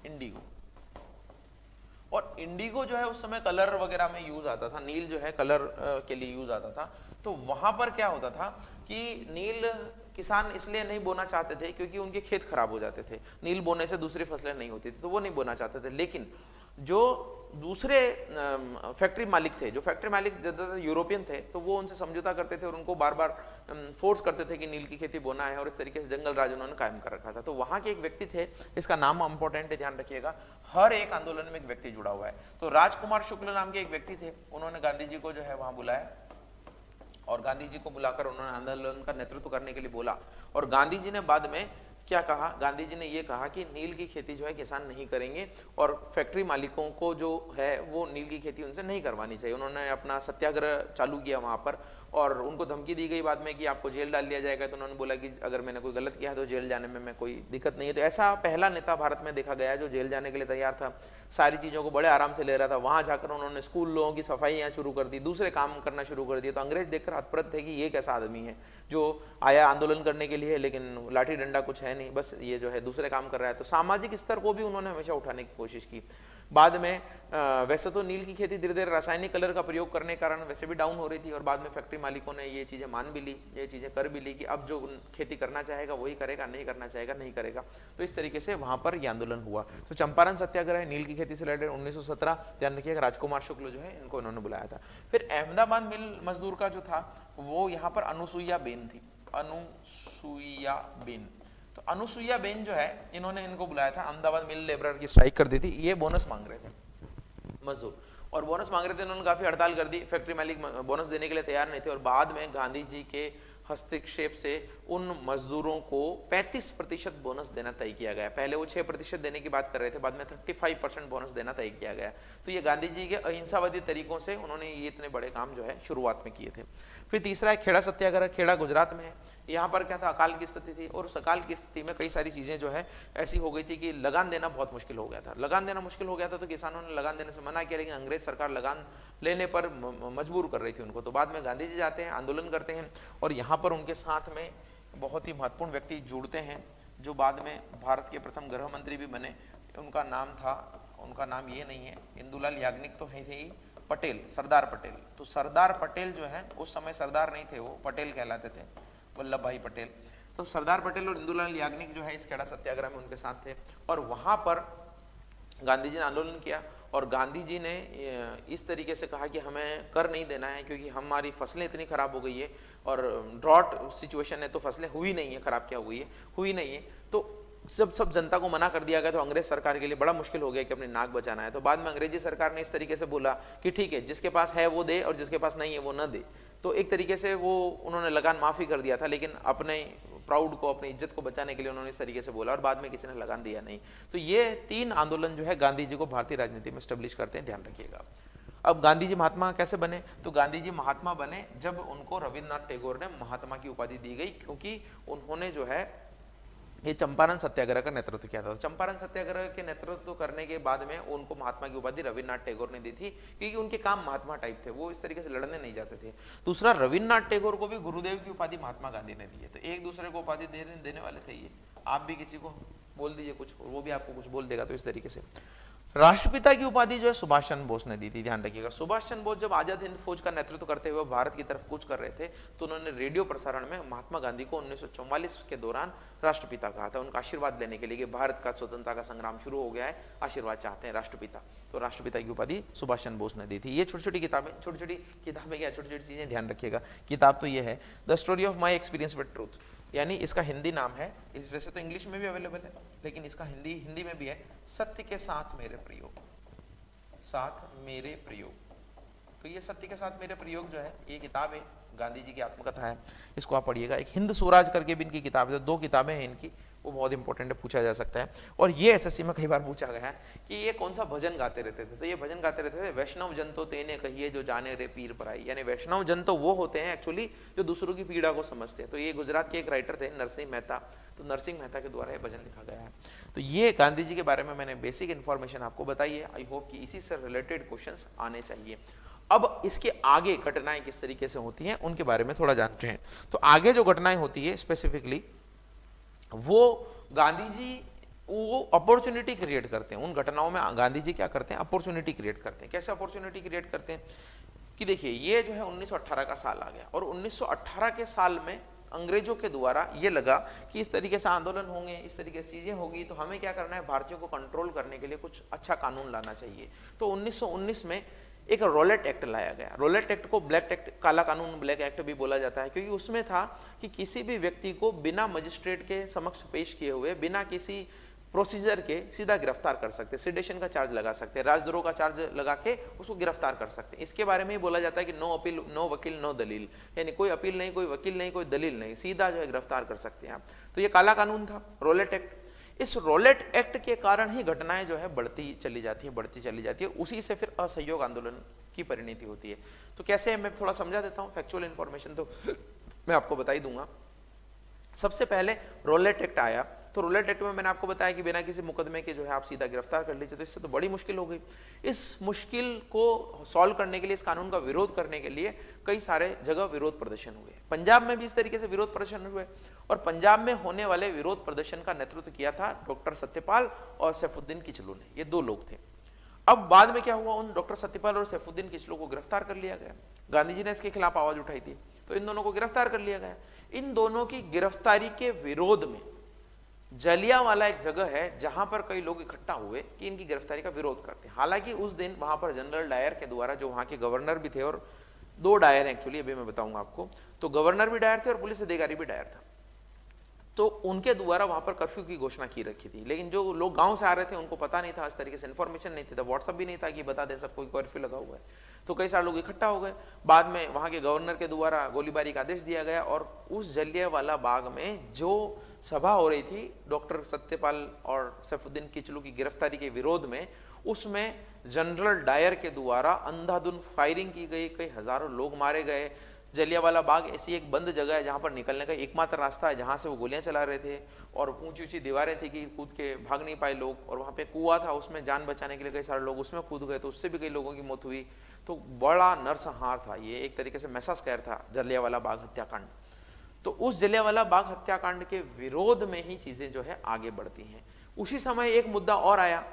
इंडिगो। और इंडिगो जो है उस समय कलर वगैरह में यूज आता था, नील जो है कलर के लिए यूज आता था। तो वहां पर क्या होता था कि नील किसान इसलिए नहीं बोना चाहते थे क्योंकि उनके खेत खराब हो जाते थे, नील बोने से दूसरी फसलें नहीं होती थी, तो वो नहीं बोना चाहते थे। लेकिन जो दूसरे फैक्ट्री मालिक थे, जो फैक्ट्री मालिक ज़्यादातर यूरोपियन थे, तो वो उनसे समझौता करते थे और उनको बार बार फोर्स करते थे कि नील की खेती बोना है, और इस तरीके से जंगल राज उन्होंने कायम कर रखा था। तो वहाँ के एक व्यक्ति थे, इसका नाम इंपॉर्टेंट है, ध्यान रखिएगा, हर एक आंदोलन में एक व्यक्ति जुड़ा हुआ है। तो राजकुमार शुक्ल नाम के एक व्यक्ति थे, उन्होंने गांधी जी को जो है वहाँ बुलाया और गांधी जी को बुलाकर उन्होंने आंदोलन का नेतृत्व करने के लिए बोला। और गांधी जी ने बाद में क्या कहा, गांधी जी ने ये कहा कि नील की खेती जो है किसान नहीं करेंगे और फैक्ट्री मालिकों को जो है वो नील की खेती उनसे नहीं करवानी चाहिए। उन्होंने अपना सत्याग्रह चालू किया वहाँ पर और उनको धमकी दी गई बाद में कि आपको जेल डाल दिया जाएगा। तो उन्होंने बोला कि अगर मैंने कोई गलत किया है तो जेल जाने में मैं कोई दिक्कत नहीं है। तो ऐसा पहला नेता भारत में देखा गया है जो जेल जाने के लिए तैयार था, सारी चीज़ों को बड़े आराम से ले रहा था। वहाँ जाकर उन्होंने स्कूल लोगों की सफाइयाँ शुरू कर दी, दूसरे काम करना शुरू कर दिए। तो अंग्रेज देखकर हतप्रत थे कि ये कैसा आदमी है जो आया आंदोलन करने के लिए, लेकिन लाठी डंडा कुछ है नहीं, बस ये जो है दूसरे काम कर रहा है। तो सामाजिक स्तर को भी उन्होंने हमेशा उठाने की कोशिश की। बाद में वैसे तो नील की खेती धीरे धीरे रासायनिक कलर का प्रयोग करने के कारण वैसे भी डाउन हो रही थी और बाद में फैक्ट्री मालिकों ने ये चीज़ें मान भी ली, ये चीज़ें कर भी ली कि अब जो खेती करना चाहेगा वही करेगा, नहीं करना चाहेगा नहीं करेगा। तो इस तरीके से वहाँ पर यह आंदोलन हुआ। तो चंपारण सत्याग्रह नील की खेती से रिलेटेड 1917, ध्यान रखिएगा, राजकुमार शुक्ल जो है इनको इन्होंने बुलाया था। फिर अहमदाबाद मिल मजदूर का जो था वो यहाँ पर अनुसुईया बेन थी, अनुसुईया बेन। तो अनुसुईया बेन जो है इन्होंने इनको बुलाया था, अहमदाबाद मिल लेबर की स्ट्राइक कर दी थी। ये बोनस मांग रहे थे मजदूर और बोनस मांग रहे थे, इन्होंने काफी हड़ताल कर दी, फैक्ट्री मालिक बोनस देने के लिए तैयार नहीं थे। और बाद में गांधी जी के हस्तक्षेप से उन मजदूरों को 35% बोनस देना तय किया गया। पहले वो 6% देने की बात कर रहे थे, बाद में 35% बोनस देना तय किया गया। तो ये गांधी जी के अहिंसावादी तरीकों से उन्होंने ये इतने बड़े काम जो है शुरुआत में किए थे। फिर तीसरा है खेड़ा सत्याग्रह, खेड़ा गुजरात में है। यहाँ पर क्या था, अकाल की स्थिति थी और उस अकाल की स्थिति में कई सारी चीज़ें जो है ऐसी हो गई थी कि लगान देना बहुत मुश्किल हो गया था। लगान देना मुश्किल हो गया था तो किसानों ने लगान देने से मना किया, लेकिन अंग्रेज सरकार लगान लेने पर मजबूर कर रही थी उनको। तो बाद में गांधी जी जाते हैं, आंदोलन करते हैं और यहाँ पर उनके साथ में बहुत ही महत्वपूर्ण व्यक्ति जुड़ते हैं जो बाद में भारत के प्रथम गृह मंत्री भी बने। उनका नाम था, उनका नाम ये नहीं है, इंदुलाल याग्निक तो है ही, पटेल, सरदार पटेल। तो सरदार पटेल जो है उस समय सरदार नहीं थे, वो पटेल कहलाते थे, वल्लभ भाई पटेल। तो सरदार पटेल और इंदुलाल याग्निक जो है इस खेड़ा सत्याग्रह में उनके साथ थे और वहाँ पर गांधी जी ने आंदोलन किया और गांधी जी ने इस तरीके से कहा कि हमें कर नहीं देना है क्योंकि हमारी फसलें इतनी ख़राब हो गई है और ड्रॉट सिचुएशन है, तो फसलें हुई नहीं है, ख़राब क्या हुई नहीं है। तो जब सब जनता को मना कर दिया गया तो अंग्रेज सरकार के लिए बड़ा मुश्किल हो गया कि अपनी नाक बचाना है। तो बाद में अंग्रेजी सरकार ने इस तरीके से बोला कि ठीक है, जिसके पास है वो दे और जिसके पास नहीं है वो न दे। तो एक तरीके से वो उन्होंने लगान माफ़ी कर दिया था, लेकिन अपने प्राउड को, अपनी इज्जत को बचाने के लिए उन्होंने इस तरीके से बोला और बाद में किसी ने लगान दिया नहीं। तो ये 3 आंदोलन जो है गांधी जी को भारतीय राजनीति में स्टेब्लिश करते हैं, ध्यान रखिएगा। अब गांधी जी महात्मा कैसे बने, तो गांधी जी महात्मा बने जब उनको रविन्द्रनाथ टैगोर ने महात्मा की उपाधि दी गई, क्योंकि उन्होंने जो है ये चंपारण सत्याग्रह का नेतृत्व किया था। चंपारण सत्याग्रह के नेतृत्व करने के बाद में उनको महात्मा की उपाधि रविन्द्रनाथ टैगोर ने दी थी, क्योंकि उनके काम महात्मा टाइप थे, वो इस तरीके से लड़ने नहीं जाते थे। दूसरा, रविन्द्रनाथ टैगोर को भी गुरुदेव की उपाधि महात्मा गांधी ने दी है, तो एक दूसरे को उपाधि देने वाले थे ये। आप भी किसी को बोल दीजिए कुछ, वो भी आपको कुछ बोल देगा। तो इस तरीके से राष्ट्रपिता की उपाधि जो है सुभाष चंद्र बोस ने दी थी। ध्यान रखिएगा, सुभाष चंद्र बोस जब आजाद हिंद फौज का नेतृत्व करते हुए भारत की तरफ कूच कर रहे थे, तो उन्होंने रेडियो प्रसारण में महात्मा गांधी को 1944 के दौरान राष्ट्रपिता कहा था, उनका आशीर्वाद लेने के लिए कि भारत का स्वतंत्रता का संग्राम शुरू हो गया है, आशीर्वाद चाहते हैं राष्ट्रपिता। तो राष्ट्रपिता की उपाधि सुभाष चंद्र बोस ने दी थी। ये छोटी छोटी किताबें क्या, छोटी छोटी चीजें, ध्यान रखिएगा। किताब तो ये है the story of my experience with truth, यानी इसका हिंदी नाम है, इस वैसे तो इंग्लिश में भी अवेलेबल है, लेकिन इसका हिंदी में भी है, सत्य के साथ मेरे प्रयोग, साथ मेरे प्रयोग। तो ये सत्य के साथ मेरे प्रयोग जो है, ये किताब है, गांधी जी की आत्मकथा है, इसको आप पढ़िएगा। एक हिंद स्वराज करके भी इनकी किताब है, दो किताबें हैं इनकी, वो बहुत इंपॉर्टेंट है, पूछा जा सकता है। और ये एसएससी में कई बार पूछा गया है कि ये कौन सा भजन गाते रहते थे, तो ये भजन गाते रहते थे, वैष्णव जन तो तेने कहिए जो जाने रे पीर पराई, यानी वैष्णव जन तो वो होते हैं एक्चुअली जो दूसरों की पीड़ा को समझते हैं। तो ये गुजरात के एक राइटर थे नरसिंह मेहता, तो नरसिंह मेहता के द्वारा ये भजन लिखा गया है। तो ये गांधी जी के बारे में मैंने बेसिक इन्फॉर्मेशन आपको बताई है। आई होप कि इसी से रिलेटेड क्वेश्चंस आने चाहिए। अब इसके आगे घटनाएं किस तरीके से होती हैं उनके बारे में थोड़ा जानते हैं। तो आगे जो घटनाएं होती है स्पेसिफिकली, वो गांधी जी वो अपॉर्चुनिटी क्रिएट करते हैं। उन घटनाओं में गांधी जी क्या करते हैं, अपॉर्चुनिटी क्रिएट करते हैं। कैसे अपॉर्चुनिटी क्रिएट करते हैं कि देखिए, ये जो है 1918 का साल आ गया, और 1918 के साल में अंग्रेजों के द्वारा ये लगा कि इस तरीके से आंदोलन होंगे, इस तरीके से चीजें होगी, तो हमें क्या करना है, भारतीयों को कंट्रोल करने के लिए कुछ अच्छा कानून लाना चाहिए। तो 1919 में एक रोलेट एक्ट लाया गया। रोलेट एक्ट को ब्लैक एक्ट, काला कानून, ब्लैक एक्ट भी बोला जाता है, क्योंकि उसमें था कि किसी भी व्यक्ति को बिना मजिस्ट्रेट के समक्ष पेश किए हुए, बिना किसी प्रोसीजर के सीधा गिरफ्तार कर सकते, सिडेशन का चार्ज लगा सकते, राजद्रोह का चार्ज लगा के उसको गिरफ्तार कर सकते। इसके बारे में ही बोला जाता है कि नो अपील, नो वकील, नो दलील, यानी कोई अपील नहीं, कोई वकील नहीं, कोई दलील नहीं, सीधा जो है गिरफ्तार कर सकते हैं आप। तो ये काला कानून था, रोलेट एक्ट। इस रोलेट एक्ट के कारण ही घटनाएं जो है बढ़ती चली जाती है, उसी से फिर असहयोग आंदोलन की परिणति होती है। तो कैसे, मैं थोड़ा समझा देता हूँ, फैक्चुअल इन्फॉर्मेशन तो मैं आपको बता ही दूंगा। सबसे पहले रोलेट एक्ट आया, तो रोलेट एक्ट में मैंने आपको बताया कि बिना किसी मुकदमे के जो है आप सीधा गिरफ्तार कर लीजिए, तो इससे तो बड़ी मुश्किल हो गई। इस मुश्किल को सॉल्व करने के लिए, इस कानून का विरोध करने के लिए कई सारे जगह विरोध प्रदर्शन हुए। पंजाब में भी इस तरीके से विरोध प्रदर्शन हुए, और पंजाब में होने वाले विरोध प्रदर्शन का नेतृत्व किया था डॉक्टर सत्यपाल और सैफुद्दीन किचलू ने, ये दो लोग थे। अब बाद में क्या हुआ, उन डॉक्टर सत्यपाल और सैफुद्दीन किचलू को गिरफ्तार कर लिया गया। गांधी जी ने इसके खिलाफ आवाज उठाई थी, तो इन दोनों को गिरफ्तार कर लिया गया। इन दोनों की गिरफ्तारी के विरोध में जलियांवाला एक जगह है जहां पर कई लोग इकट्ठा हुए कि इनकी गिरफ्तारी का विरोध करते हैं। हालांकि उस दिन वहां पर जनरल डायर के द्वारा, जो वहां के गवर्नर भी थे, और दो डायर हैं एक्चुअली, अभी मैं बताऊंगा आपको, तो गवर्नर भी डायर थे और पुलिस अधिकारी भी डायर था, तो उनके द्वारा वहां पर कर्फ्यू की घोषणा की रखी थी। लेकिन जो लोग गांव से आ रहे थे उनको पता नहीं था, इस तरीके से इन्फॉर्मेशन नहीं थी, व्हाट्सअप भी नहीं था कि बता दें सबको कर्फ्यू लगा हुआ है। तो कई सारे लोग इकट्ठा हो गए। बाद में वहां के गवर्नर के द्वारा गोलीबारी का आदेश दिया गया, और उस जलियांवाला बाग में जो सभा हो रही थी डॉक्टर सत्यपाल और सैफुद्दीन किचलू की गिरफ्तारी के विरोध में, उसमें जनरल डायर के द्वारा अंधाधुंध फायरिंग की गई, कई हजारों लोग मारे गए। जलियांवाला बाग ऐसी एक बंद जगह है जहां पर निकलने का एकमात्र रास्ता है, जहां से वो गोलियां चला रहे थे, और ऊंची ऊंची दीवारें थी कि कूद के भाग नहीं पाए लोग, और वहां पे कुआं था, उसमें जान बचाने के लिए कई सारे लोग उसमें कूद गए, तो उससे भी कई लोगों की मौत हुई। तो बड़ा नरसंहार था ये, एक तरीके से मैसास्कर था जलियांवाला बाग हत्याकांड। तो उस जलियांवाला बाग हत्याकांड के विरोध में ही चीजें जो है आगे बढ़ती हैं। उसी समय एक मुद्दा और आया,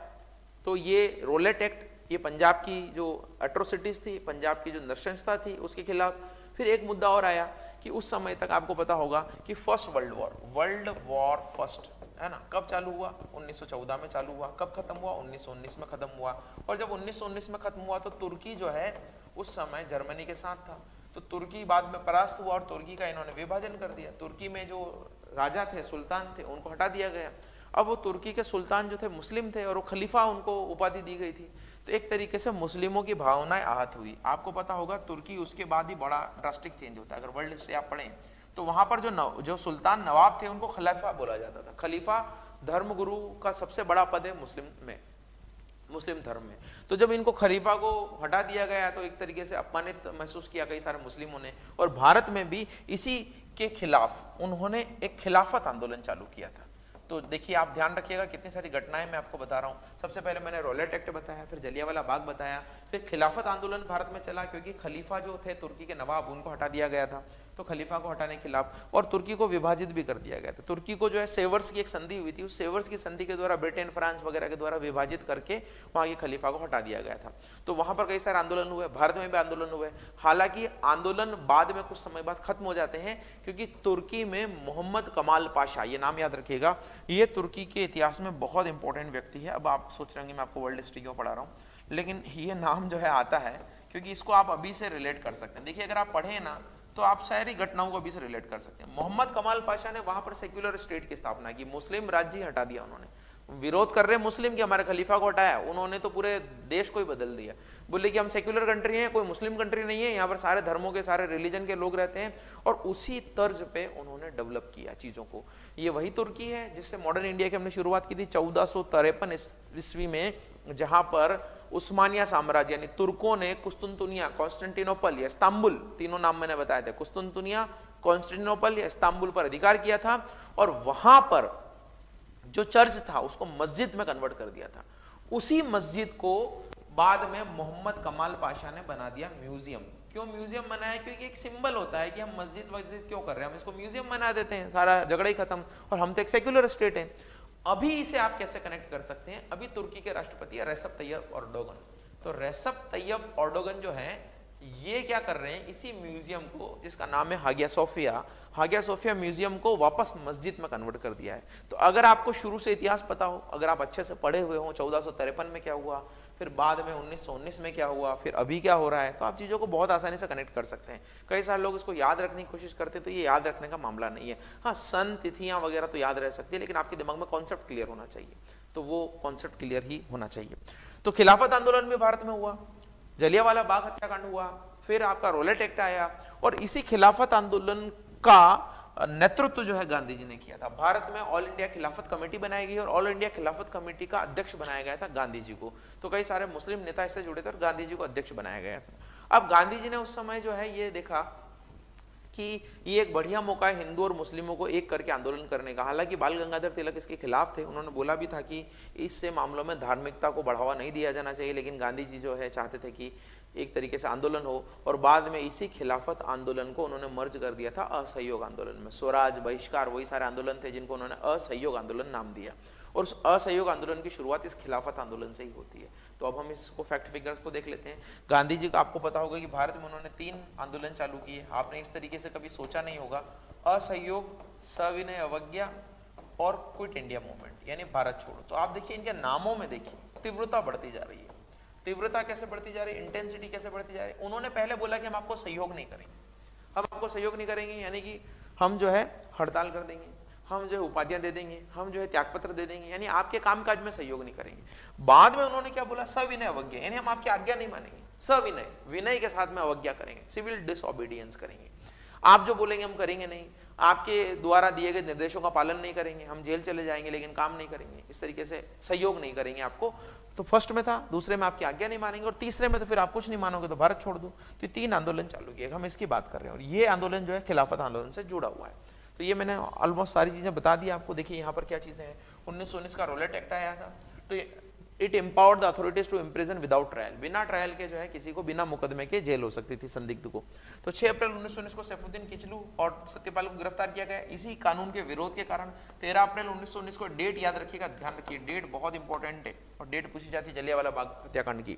तो ये रोलेट एक्ट, ये पंजाब की जो एट्रोसिटीज थी, पंजाब की जो नृशंसता थी, उसके खिलाफ। फिर एक मुद्दा और आया कि उस समय तक आपको पता होगा कि फर्स्ट वर्ल्ड वॉर फर्स्ट, है ना, कब चालू हुआ, 1914 में चालू हुआ। कब खत्म हुआ, 1919 में खत्म हुआ। और जब 1919 में खत्म हुआ तो तुर्की जो है उस समय जर्मनी के साथ था, तो तुर्की बाद में परास्त हुआ और तुर्की का इन्होंने विभाजन कर दिया। तुर्की में जो राजा थे, सुल्तान थे, उनको हटा दिया गया। अब वो तुर्की के सुल्तान जो थे मुस्लिम थे, और वो खलीफा उनको उपाधि दी गई थी। तो एक तरीके से मुस्लिमों की भावनाएं आहत हुई। आपको पता होगा तुर्की उसके बाद ही बड़ा ड्रास्टिक चेंज होता है। अगर वर्ल्ड हिस्ट्री आप पढ़ें तो वहां पर जो सुल्तान नवाब थे उनको खलीफा बोला जाता था। खलीफा धर्मगुरु का सबसे बड़ा पद है मुस्लिम धर्म में। तो जब इनको खलीफा को हटा दिया गया तो एक तरीके से अपमानित महसूस किया कई सारे मुस्लिमों ने, और भारत में भी इसी के खिलाफ उन्होंने एक खिलाफत आंदोलन चालू किया था। तो देखिए आप ध्यान रखिएगा, कितनी सारी घटनाएं मैं आपको बता रहा हूँ। सबसे पहले मैंने रॉलेट एक्ट बताया, फिर जलियांवाला बाग बताया, फिर खिलाफत आंदोलन भारत में चला, क्योंकि खलीफा जो थे तुर्की के नवाब, उनको हटा दिया गया था, तो खलीफा को हटाने के खिलाफ, और तुर्की को विभाजित भी कर दिया गया था। तुर्की को जो है सेवर्स की एक संधि हुई थी, उस सेवर्स की संधि के द्वारा ब्रिटेन, फ्रांस वगैरह के द्वारा विभाजित करके वहाँ के खलीफा को हटा दिया गया था। तो वहाँ पर कई सारे आंदोलन हुए, भारत में भी आंदोलन हुए। हालांकि आंदोलन बाद में कुछ समय बाद खत्म हो जाते हैं, क्योंकि तुर्की में मोहम्मद कमाल पाशा, ये नाम याद रखिएगा, ये तुर्की के इतिहास में बहुत इंपॉर्टेंट व्यक्ति है। अब आप सोच रहे होंगे मैं आपको वर्ल्ड हिस्ट्री क्यों पढ़ा रहा हूँ, लेकिन ये नाम जो है आता है क्योंकि इसको आप अभी से रिलेट कर सकते हैं। देखिए अगर आप पढ़े ना तो आप सारी घटनाओं को अभी से रिलेट कर सकते हैं। मोहम्मद कमाल पाशा ने वहां पर सेक्युलर स्टेट की स्थापना की, मुस्लिम राज्य हटा दिया उन्होंने। विरोध कर रहे मुस्लिम कि हमारे खलीफा को हटाया, उन्होंने तो पूरे देश को ही बदल दिया। बोले कि हम सेक्युलर कंट्री हैं, कोई मुस्लिम कंट्री नहीं है, यहाँ पर सारे धर्मों के, सारे रिलीजन के लोग रहते हैं, और उसी तर्ज पे उन्होंने डेवलप किया चीज़ों को। ये वही तुर्की है जिससे मॉडर्न इंडिया की हमने शुरुआत की थी 1453 ईस्वी में, जहाँ पर उस्मानिया साम्राज्य यानी तुर्कों ने कुस्तुनतुनिया, कॉन्स्टेंटिनोपल या इस्तांबुल, तीनों नाम मैंने बताए थे, कुस्तुनतुनिया, कॉन्स्टेंटिनोपल या इस्तांबुल पर अधिकार किया था, और वहां पर जो चर्च था उसको मस्जिद में कन्वर्ट कर दिया था। उसी मस्जिद को बाद में मोहम्मद कमाल पाशा ने बना दिया म्यूजियम। क्यों म्यूजियम बनाया? क्योंकि एक सिंबल होता है कि हम मस्जिद क्यों कर रहे हैं, हम इसको म्यूजियम बना देते हैं, सारा झगड़ा ही खत्म, और हम तो एक सेक्युलर स्टेट है। अभी इसे आप कैसे कनेक्ट कर सकते हैं? अभी तुर्की के राष्ट्रपति है रेसेप तैयप एर्दोगन। तो रेसेप तैयप एर्दोगन जो है ये क्या कर रहे हैं, इसी म्यूजियम को जिसका नाम है हागिया सोफिया म्यूजियम को वापस मस्जिद में कन्वर्ट कर दिया है। तो अगर आपको शुरू से इतिहास पता हो, अगर आप अच्छे से पढ़े हुए हो, 1453 में क्या हुआ, फिर बाद में 1919 में क्या हुआ, फिर अभी क्या हो रहा है, तो आप चीज़ों को बहुत आसानी से कनेक्ट कर सकते हैं। कई सारे लोग इसको याद रखने की कोशिश करते हैं, तो ये याद रखने का मामला नहीं है। हाँ, सन, तिथियाँ वगैरह तो याद रह सकती है, लेकिन आपके दिमाग में कॉन्सेप्ट क्लियर होना चाहिए, तो वो कॉन्सेप्ट क्लियर ही होना चाहिए। तो खिलाफत आंदोलन भी भारत में हुआ, जलियांवाला बाग हत्याकांड हुआ, फिर आपका रॉलेट एक्ट आया, और इसी खिलाफत आंदोलन का नेतृत्व जो है गांधी जी ने किया था। भारत में ऑल इंडिया खिलाफत कमेटी बनाई गई, और ऑल इंडिया खिलाफत कमेटी का अध्यक्ष बनाया गया था गांधी जी को। तो कई सारे मुस्लिम नेता इससे जुड़े थे और गांधी जी को अध्यक्ष बनाया गया था। अब गांधी जी ने उस समय जो है ये देखा कि ये एक बढ़िया मौका है हिंदू और मुस्लिमों को एक करके आंदोलन करने का। हालांकि बाल गंगाधर तिलक इसके खिलाफ थे, उन्होंने बोला भी था कि इससे मामलों में धार्मिकता को बढ़ावा नहीं दिया जाना चाहिए, लेकिन गांधी जी जो है चाहते थे कि एक तरीके से आंदोलन हो, और बाद में इसी खिलाफत आंदोलन को उन्होंने मर्ज कर दिया था असहयोग आंदोलन में। स्वराज, बहिष्कार, वही सारे आंदोलन थे जिनको उन्होंने असहयोग आंदोलन नाम दिया, और उस असहयोग आंदोलन की शुरुआत इस खिलाफत आंदोलन से ही होती है। तो अब हम इसको फैक्ट फिगर्स को देख लेते हैं। गांधी जी का आपको पता होगा कि भारत में उन्होंने 3 आंदोलन चालू किए। आपने इस तरीके से कभी सोचा नहीं होगा, असहयोग, सविनय अवज्ञा और क्विट इंडिया मूवमेंट यानी भारत छोड़ो। तो आप देखिए इनके नामों में देखिए तीव्रता बढ़ती जा रही है। तीव्रता कैसे बढ़ती जा रही है, इंटेंसिटी कैसे बढ़ती जा रही है। उन्होंने पहले बोला कि हम आपको सहयोग नहीं करेंगे, हम आपको सहयोग नहीं करेंगे, यानी कि हम जो है हड़ताल कर देंगे, हम जो है उपाधियां दे देंगे, हम जो है त्यागपत्र दे देंगे, यानी आपके कामकाज में सहयोग नहीं करेंगे। बाद में उन्होंने क्या बोला, सविनय अवज्ञा, यानी हम आपकी आज्ञा नहीं मानेंगे, सविनय, विनय के साथ में अवज्ञा करेंगे, सिविल डिसओबीडियंस करेंगे। आप जो बोलेंगे हम करेंगे नहीं, आपके द्वारा दिए गए निर्देशों का पालन नहीं करेंगे, हम जेल चले जाएंगे लेकिन काम नहीं करेंगे, इस तरीके से सहयोग नहीं करेंगे आपको। तो फर्स्ट में था, दूसरे में आपकी आज्ञा नहीं मानेंगे, और तीसरे में तो फिर आप कुछ नहीं मानोगे तो भारत छोड़ दो। तो ये 3 आंदोलन चालू किए, हम इसकी बात कर रहे हैं, और ये आंदोलन जो है खिलाफत आंदोलन से जुड़ा हुआ है। तो ये मैंने ऑलमोस्ट सारी चीजें बता दी आपको। देखिए यहाँ पर क्या चीजें हैं। 1919 का रॉलेट एक्ट आया था, तो it empowered the authorities to imprison without trial, बिना ट्रायल के जो है किसी को बिना मुकदमे के जेल हो सकती थी संदिग्ध को। तो 6 अप्रैल 1919 को सैफुद्दीन किचलू और सत्यपाल को गिरफ्तार किया गया इसी कानून के विरोध के कारण। 13 अप्रैल 1919 को डेट याद रखिएगा, ध्यान रखिए, डेट बहुत इंपॉर्टेंट है और डेट पूछी जाती है जलियांवाला बाग हत्याकांड की।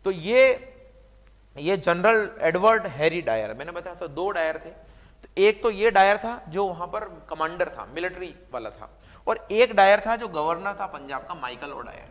तो ये जनरल एडवर्ड हैरी डायर, मैंने बताया था 2 डायर थे। तो एक तो ये डायर था जो वहां पर कमांडर था, मिलिट्री वाला था, और एक डायर था जो गवर्नर था पंजाब का, माइकल ओ डायर।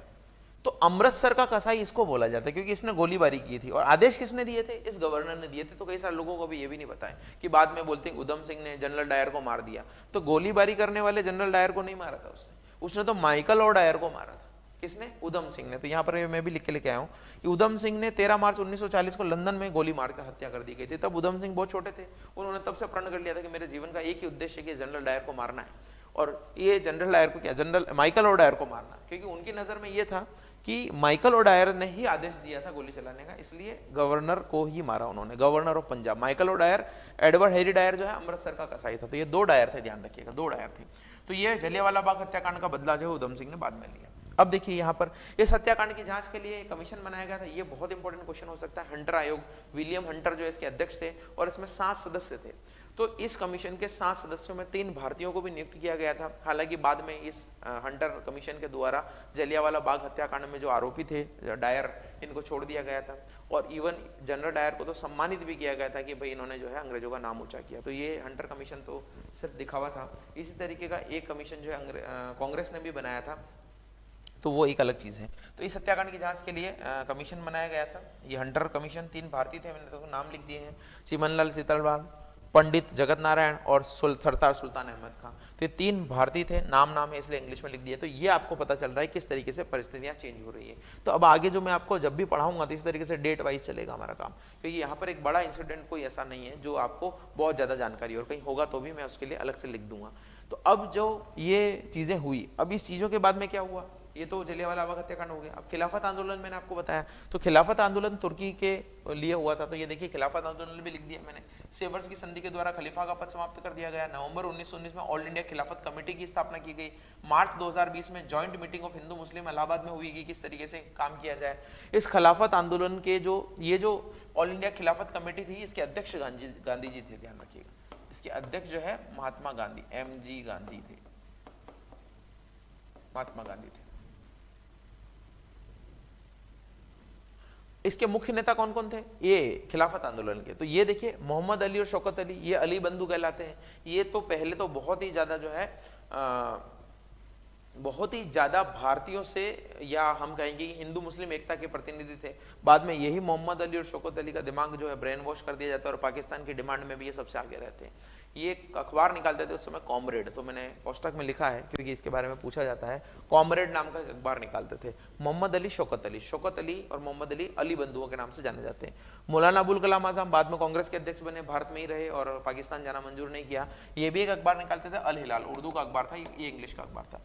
तो अमृतसर का कसाई इसको बोला जाता है क्योंकि इसने गोलीबारी की थी, और आदेश किसने दिए थे, इस गवर्नर ने दिए थे। तो कई सारे लोगों को भी ये भी नहीं पता है कि बाद में बोलते हैं उधम सिंह ने जनरल डायर को मार दिया। तो गोलीबारी करने वाले जनरल डायर को नहीं मारा था उसने तो माइकल और डायर को मारा था। किसने, उधम सिंह ने। तो यहाँ पर मैं भी लिख के लेके आया हूँ कि उधम सिंह ने 13 मार्च 1940 को लंदन में गोली मारकर हत्या कर दी गई थी। तब उधम सिंह बहुत छोटे थे, उन्होंने तब से प्रण कर लिया था कि मेरे जीवन का एक ही उद्देश्य है कि जनरल डायर को मारना है। और ये जनरल डायर को क्या, जनरल माइकल ओडायर को मारना, क्योंकि उनकी नज़र में ये था कि माइकल ओडायर ने ही आदेश दिया था गोली चलाने का, इसलिए गवर्नर को ही मारा उन्होंने, governor of Punjab. Michael O'Dwyer, Edward Harry Dyer जो है अमृतसर का कसाई था। तो ये 2 डायर थे, ध्यान रखिएगा, 2 डायर थे। तो ये जलियांवाला बाग हत्याकांड का बदला जो है उधम सिंह ने बाद में लिया। अब देखिए यहाँ पर इस हत्याकांड की जांच के लिए कमीशन बनाया गया था। ये बहुत इंपॉर्टेंट क्वेश्चन हो सकता है। हंटर आयोग, विलियम हंटर जो इसके अध्यक्ष थे और इसमें 7 सदस्य थे। तो इस कमीशन के 7 सदस्यों में 3 भारतीयों को भी नियुक्त किया गया था। हालांकि बाद में इस हंटर कमीशन के द्वारा जलियांवाला बाग हत्याकांड में जो आरोपी थे डायर, इनको छोड़ दिया गया था। और इवन जनरल डायर को तो सम्मानित भी किया गया था कि भाई इन्होंने जो है अंग्रेजों का नाम ऊंचा किया। तो ये हंटर कमीशन तो सिर्फ दिखावा था। इसी तरीके का एक कमीशन जो है कांग्रेस ने भी बनाया था, तो वो एक अलग चीज़ है। तो इस हत्याकांड की जांच के लिए कमीशन बनाया गया था। ये हंटर कमीशन 3 भारतीय थे, मैंने तो नाम लिख दिए हैं, चिमनलाल सीतलवाल, पंडित जगत नारायण और सरदार सुल्तान अहमद खान। तो ये 3 भारतीय थे, नाम है इसलिए इंग्लिश में लिख दिया। तो ये आपको पता चल रहा है किस तरीके से परिस्थितियां चेंज हो रही है। तो अब आगे जो मैं आपको जब भी पढ़ाऊंगा तो इस तरीके से डेट वाइज चलेगा हमारा काम, क्योंकि यहाँ पर एक बड़ा इंसिडेंट कोई ऐसा नहीं है जो आपको बहुत ज़्यादा जानकारी, और कहीं होगा तो भी मैं उसके लिए अलग से लिख दूंगा। तो अब जो ये चीज़ें हुई, अब इस चीज़ों के बाद में क्या हुआ, ये तो जलियांवाला बाग हत्याकांड हो गया। अब खिलाफत आंदोलन मैंने आपको बताया, तो खिलाफत आंदोलन तुर्की के लिए हुआ था। तो ये देखिए खिलाफत आंदोलन भी लिख दिया मैंने। सेवर्स की संधि के द्वारा खलीफा का पद समाप्त कर दिया गया। नवंबर 1919 में ऑल इंडिया खिलाफत कमेटी की स्थापना की गई। मार्च 2020 में जॉइंट मीटिंग ऑफ हिंदू मुस्लिम इलाहाबाद में हुई कि किस तरीके से काम किया जाए। इस खिलाफत आंदोलन के जो ऑल इंडिया खिलाफत कमेटी थी, इसके अध्यक्ष गांधी जी थे, ध्यान रखिएगा। इसके अध्यक्ष जो है महात्मा गांधी, MG गांधी थे, महात्मा गांधी थे। इसके मुख्य नेता कौन कौन थे ये खिलाफत आंदोलन के, तो ये देखिए मोहम्मद अली और शौकत अली, ये अली बंधु कहलाते हैं। ये तो पहले तो बहुत ही ज्यादा जो है बहुत ही ज़्यादा भारतीयों से, या हम कहेंगे हिंदू मुस्लिम एकता के प्रतिनिधि थे। बाद में यही मोहम्मद अली और शौकत अली का दिमाग जो है ब्रेन वॉश कर दिया जाता है और पाकिस्तान की डिमांड में भी ये सबसे आगे रहते हैं। ये एक अखबार निकालते थे उस समय, कॉमरेड, तो मैंने कोष्टक में लिखा है क्योंकि इसके बारे में पूछा जाता है। कॉमरेड नाम का एक अखबार निकालते थे। मोहम्मद अली, शौकत अली और मोहम्मद अली बंधुओं के नाम से जाने जाते हैं। मौलाना अबुल कलाम आज़म बाद में कांग्रेस के अध्यक्ष बने, भारत में ही रहे और पाकिस्तान जाना मंजूर नहीं किया। ये भी एक अखबार निकालते थे, अल हिलाल, उर्दू का अखबार था, ये इंग्लिश का अखबार था।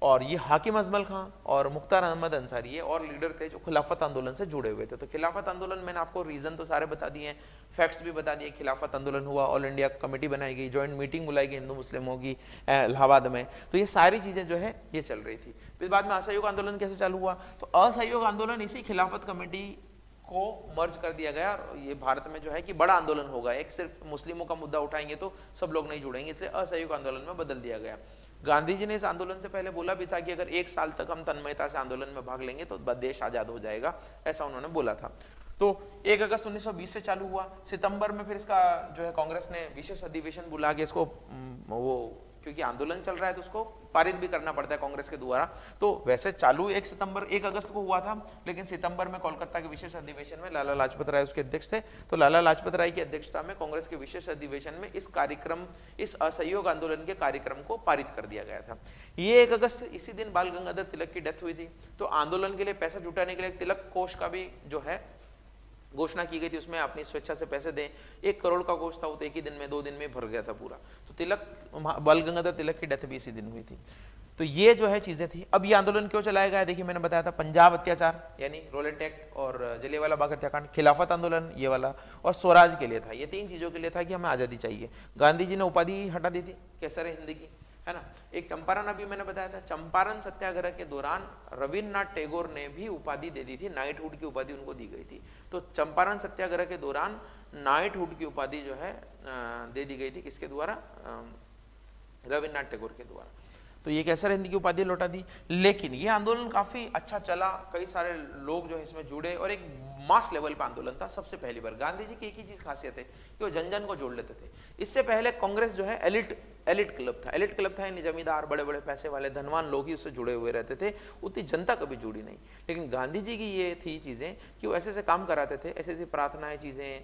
और ये हाकिम अजमल खान और मुख्तार अहमद अंसारी, ये और लीडर थे जो खिलाफत आंदोलन से जुड़े हुए थे। तो खिलाफत आंदोलन मैंने आपको रीजन तो सारे बता दिए हैं, फैक्ट्स भी बता दिए। खिलाफत आंदोलन हुआ, ऑल इंडिया कमेटी बनाई गई, जॉइंट मीटिंग बुलाई गई हिंदू मुस्लिमों की इलाहाबाद में। तो ये सारी चीज़ें जो है ये चल रही थी। फिर बाद में असहयोग आंदोलन कैसे चालू हुआ, तो असहयोग आंदोलन इसी खिलाफत कमेटी को मर्ज कर दिया गया। ये भारत में जो है कि बड़ा आंदोलन होगा, एक सिर्फ मुस्लिमों का मुद्दा उठाएंगे तो सब लोग नहीं जुड़ेंगे, इसलिए असहयोग आंदोलन में बदल दिया गया। गांधी जी ने इस आंदोलन से पहले बोला भी था कि अगर 1 साल तक हम तन्मयता से आंदोलन में भाग लेंगे तो देश आजाद हो जाएगा, ऐसा उन्होंने बोला था। तो 1 अगस्त 1920 से चालू हुआ। सितंबर में फिर इसका जो है कांग्रेस ने विशेष अधिवेशन बुला के इसको क्योंकि आंदोलन चल रहा है तो उसको पारित भी करना पड़ता है कांग्रेस के द्वारा। तो वैसे चालू 1 अगस्त को हुआ था, लेकिन सितंबर में कोलकाता के विशेष अधिवेशन में लाला लाजपत राय उसके अध्यक्ष थे। तो लाला लाजपत राय की अध्यक्षता में कांग्रेस के विशेष अधिवेशन में इस असहयोग आंदोलन के कार्यक्रम को पारित कर दिया गया था। ये 1 अगस्त, इसी दिन बाल गंगाधर तिलक की डेथ हुई थी। तो आंदोलन के लिए पैसा जुटाने के लिए तिलक कोष का भी जो है घोषणा की गई थी, उसमें अपनी स्वेच्छा से पैसे दें। 1 करोड़ का कोष था, वो तो एक ही दिन में 2 दिन में भर गया था पूरा। तो बाल गंगाधर तिलक की डेथ भी इसी दिन हुई थी। तो ये जो है चीजें थी। अब ये आंदोलन क्यों चलाया गया, देखिए मैंने बताया था, पंजाब अत्याचार यानी रोलेट एक्ट और जलियांवाला बाग हत्याकांड, खिलाफत आंदोलन ये वाला, और स्वराज के लिए था। ये 3 चीजों के लिए था कि हमें आजादी चाहिए। गांधी जी ने उपाधि हटा दी थी कैसर हिंद की, है ना। एक चंपारण अभी मैंने बताया था, चंपारण सत्याग्रह के दौरान रविन्द्रनाथ टैगोर ने भी उपाधि दे दी थी, नाइटहुड की उपाधि उनको दी गई थी। तो चंपारण सत्याग्रह के दौरान नाइटहुड की उपाधि जो है दे दी गई थी, किसके द्वारा, रविन्द्रनाथ टैगोर के द्वारा। तो ये कैसर हिंद की उपाधि लौटा दी। लेकिन ये आंदोलन काफी अच्छा चला, कई सारे लोग जो है इसमें जुड़े और एक मास लेवल पर आंदोलन था। सबसे पहली बार गांधी जी की एक ही चीज खासियत है कि वो जन जन को जोड़ लेते थे। इससे पहले कांग्रेस जो है एलिट क्लब था, यानी जमींदार, बड़े बड़े पैसे वाले धनवान लोग ही उससे जुड़े हुए रहते थे, उतनी जनता कभी जुड़ी नहीं। लेकिन गांधी जी की ये थी चीजें कि वो ऐसे ऐसे काम कराते थे, ऐसे ऐसी प्रार्थनाएं, चीजें,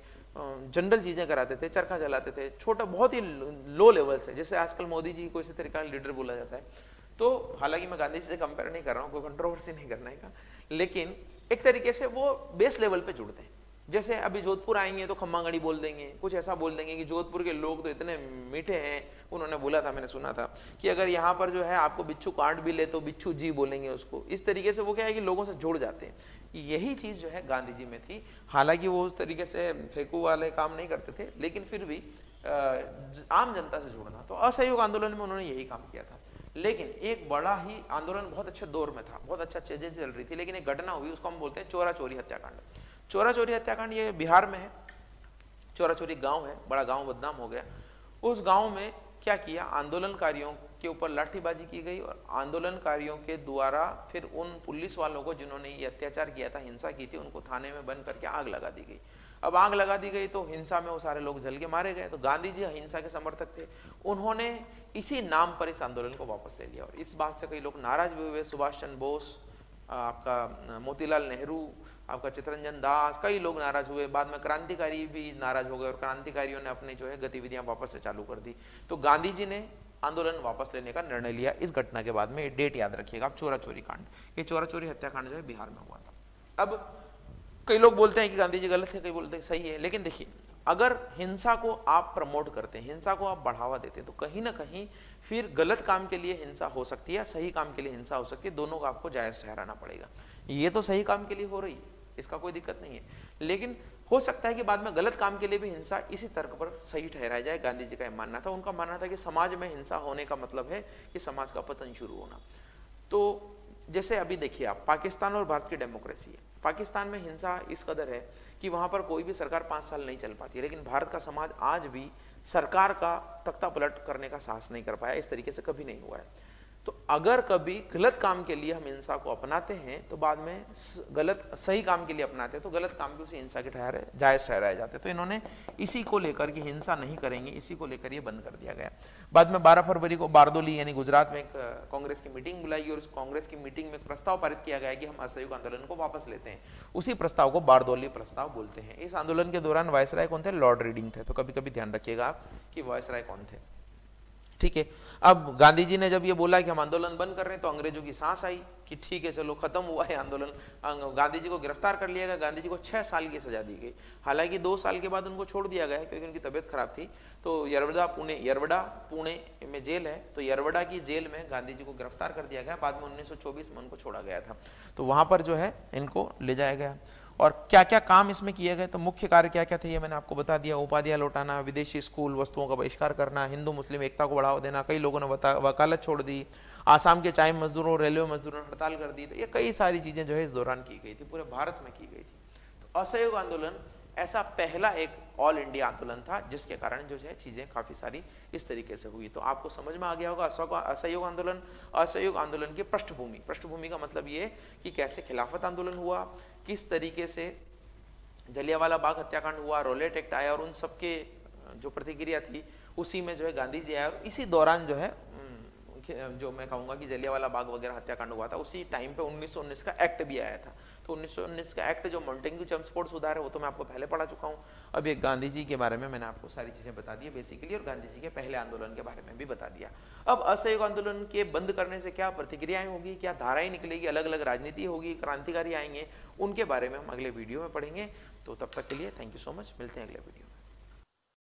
जनरल चीजें कराते थे, चरखा चलाते थे, छोटा बहुत ही लो लेवल से, जैसे आजकल मोदी जी को इसी तरीका का लीडर बोला जाता है। तो हालांकि मैं गांधी जी से कंपेयर नहीं कर रहा हूँ, कोई कंट्रोवर्सी नहीं करने का, लेकिन एक तरीके से वो बेस लेवल पे जुड़ते हैं। जैसे अभी जोधपुर आएंगे तो खम्मागड़ी बोल देंगे, कुछ ऐसा बोल देंगे कि जोधपुर के लोग तो इतने मीठे हैं, उन्होंने बोला था, मैंने सुना था कि अगर यहाँ पर जो है आपको बिच्छू काट भी ले तो बिच्छू जी बोलेंगे उसको। इस तरीके से वो क्या है कि लोगों से जुड़ जाते हैं। यही चीज़ जो है गांधी जी में थी। हालांकि वो उस तरीके से फेंकू वाले काम नहीं करते थे, लेकिन फिर भी आम जनता से जुड़ना, तो असहयोग आंदोलन में उन्होंने यही काम किया था। लेकिन एक बड़ा ही आंदोलन बहुत अच्छे दौर में था, बहुत अच्छा चीजें चल रही थी, लेकिन एक घटना हुई, उसको हम बोलते हैं चोरा चोरी हत्याकांड। चोरा चोरी हत्याकांड ये बिहार में है। चोरा चोरी गांव है, बड़ा गांव बदनाम हो गया। उस गांव में क्या किया, आंदोलनकारियों के ऊपर लाठीबाजी की गई और आंदोलनकारियों के द्वारा फिर उन पुलिस वालों को जिन्होंने ये अत्याचार किया था, हिंसा की थी, उनको थाने में बंद करके आग लगा दी गई। अब आग लगा दी गई तो हिंसा में वो सारे लोग जल के मारे गए। तो गांधी जी हिंसा के समर्थक थे, उन्होंने इसी नाम पर इस आंदोलन को वापस ले लिया और इस बात से कई लोग नाराज भी हुए। सुभाष चंद्र बोस, आपका मोतीलाल नेहरू, आपका चित्तरंजन दास, कई लोग नाराज हुए। बाद में क्रांतिकारी भी नाराज हो गए और क्रांतिकारियों ने अपनी जो है गतिविधियां वापस से चालू कर दी। तो गांधी जी ने आंदोलन वापस लेने का निर्णय लिया। इस घटना के बाद में ये डेट याद रखिएगा आप, चोरा चोरी कांड। ये चोरा चोरी हत्याकांड जो है बिहार में हुआ था। अब कई लोग बोलते हैं कि गांधी जी गलत है, कई बोलते हैं सही है, लेकिन देखिए अगर हिंसा को आप प्रमोट करते हैं, हिंसा को आप बढ़ावा देते हैं, तो कहीं ना कहीं फिर गलत काम के लिए हिंसा हो सकती है, सही काम के लिए हिंसा हो सकती है, दोनों को आपको जायज ठहराना पड़ेगा। ये तो सही काम के लिए हो रही है, इसका कोई दिक्कत नहीं है, लेकिन हो सकता है कि बाद में गलत काम के लिए भी हिंसा इसी तर्क पर सही ठहराया जाए। गांधी जी का मानना था, उनका मानना था कि समाज में हिंसा होने का मतलब है कि समाज का पतन शुरू होना। तो जैसे अभी देखिए आप, पाकिस्तान और भारत की डेमोक्रेसी है। पाकिस्तान में हिंसा इस कदर है कि वहाँ पर कोई भी सरकार 5 साल नहीं चल पाती है, लेकिन भारत का समाज आज भी सरकार का तख्ता पलट करने का साहस नहीं कर पाया, इस तरीके से कभी नहीं हुआ है। तो अगर कभी गलत काम के लिए हम हिंसा को अपनाते हैं तो बाद में सही काम के लिए अपनाते हैं तो गलत काम भी उसी हिंसा के जायज ठहराए जाते हैं। तो इन्होंने इसी को लेकर कि हिंसा नहीं करेंगे, इसी को लेकर ये बंद कर दिया गया। बाद में 12 फरवरी को बारदोली यानी गुजरात में एक कांग्रेस की मीटिंग बुलाई और उस कांग्रेस की मीटिंग में एक प्रस्ताव पारित किया गया कि हम असहयोग आंदोलन को वापस लेते हैं। उसी प्रस्ताव को बारदोली प्रस्ताव बोलते हैं। इस आंदोलन के दौरान वायसराय कौन थे, लॉर्ड रीडिंग थे। तो कभी कभी ध्यान रखिएगा आप कि वायसराय कौन थे, ठीक है। अब गांधी जी ने जब ये बोला कि हम आंदोलन बंद कर रहे हैं तो अंग्रेजों की सांस आई कि ठीक है चलो खत्म हुआ है आंदोलन। गांधी जी को गिरफ्तार कर लिया गया, गांधी जी को 6 साल की सजा दी गई। हालांकि 2 साल के बाद उनको छोड़ दिया गया क्योंकि उनकी तबीयत खराब थी। तो यरवड़ा पुणे में जेल है, तो यरवड़ा की जेल में गांधी जी को गिरफ्तार कर दिया गया। बाद में 1924 में उनको छोड़ा गया था, तो वहां पर जो है इनको ले जाया गया। और क्या क्या काम इसमें किए गए, तो मुख्य कार्य क्या क्या थे ये मैंने आपको बता दिया। उपाधियां लौटाना, विदेशी स्कूल वस्तुओं का बहिष्कार करना, हिंदू मुस्लिम एकता को बढ़ावा देना, कई लोगों ने वकालत छोड़ दी, आसाम के चाय मजदूरों और रेलवे मजदूरों ने हड़ताल कर दी। तो ये कई सारी चीजें जो है इस दौरान की गई थी, पूरे भारत में की गई थी। तो असहयोग आंदोलन ऐसा पहला एक ऑल इंडिया आंदोलन था जिसके कारण जो है चीजें काफी सारी इस तरीके से हुई। तो आपको समझ में आ गया होगा असहयोग आंदोलन की पृष्ठभूमि का मतलब ये कि कैसे खिलाफत आंदोलन हुआ, किस तरीके से जलियांवाला बाग हत्याकांड हुआ, रोलेट एक्ट आया और उन सबके जो प्रतिक्रिया थी उसी में जो है गांधी जी आए और इसी दौरान जो है जो मैं कहूँगा कि जलियांवाला बाग वगैरह हत्याकांड हुआ था उसी टाइम पे 1919 का एक्ट भी आया था। तो 1919 का एक्ट जो मॉन्टेग्यू चेम्सफोर्ड सुधार है वो तो मैं आपको पहले पढ़ा चुका हूँ। अब एक गांधी जी के बारे में मैंने आपको सारी चीज़ें बता दी बेसिकली, और गांधी जी के पहले आंदोलन के बारे में भी बता दिया। अब असहयोग आंदोलन के बंद करने से क्या प्रतिक्रियाएं होगी, क्या धाराएं निकलेगी, अलग अलग राजनीति होगी, क्रांतिकारी आएंगे, उनके बारे में हम अगले वीडियो में पढ़ेंगे। तो तब तक के लिए थैंक यू सो मच, मिलते हैं अगले वीडियो में।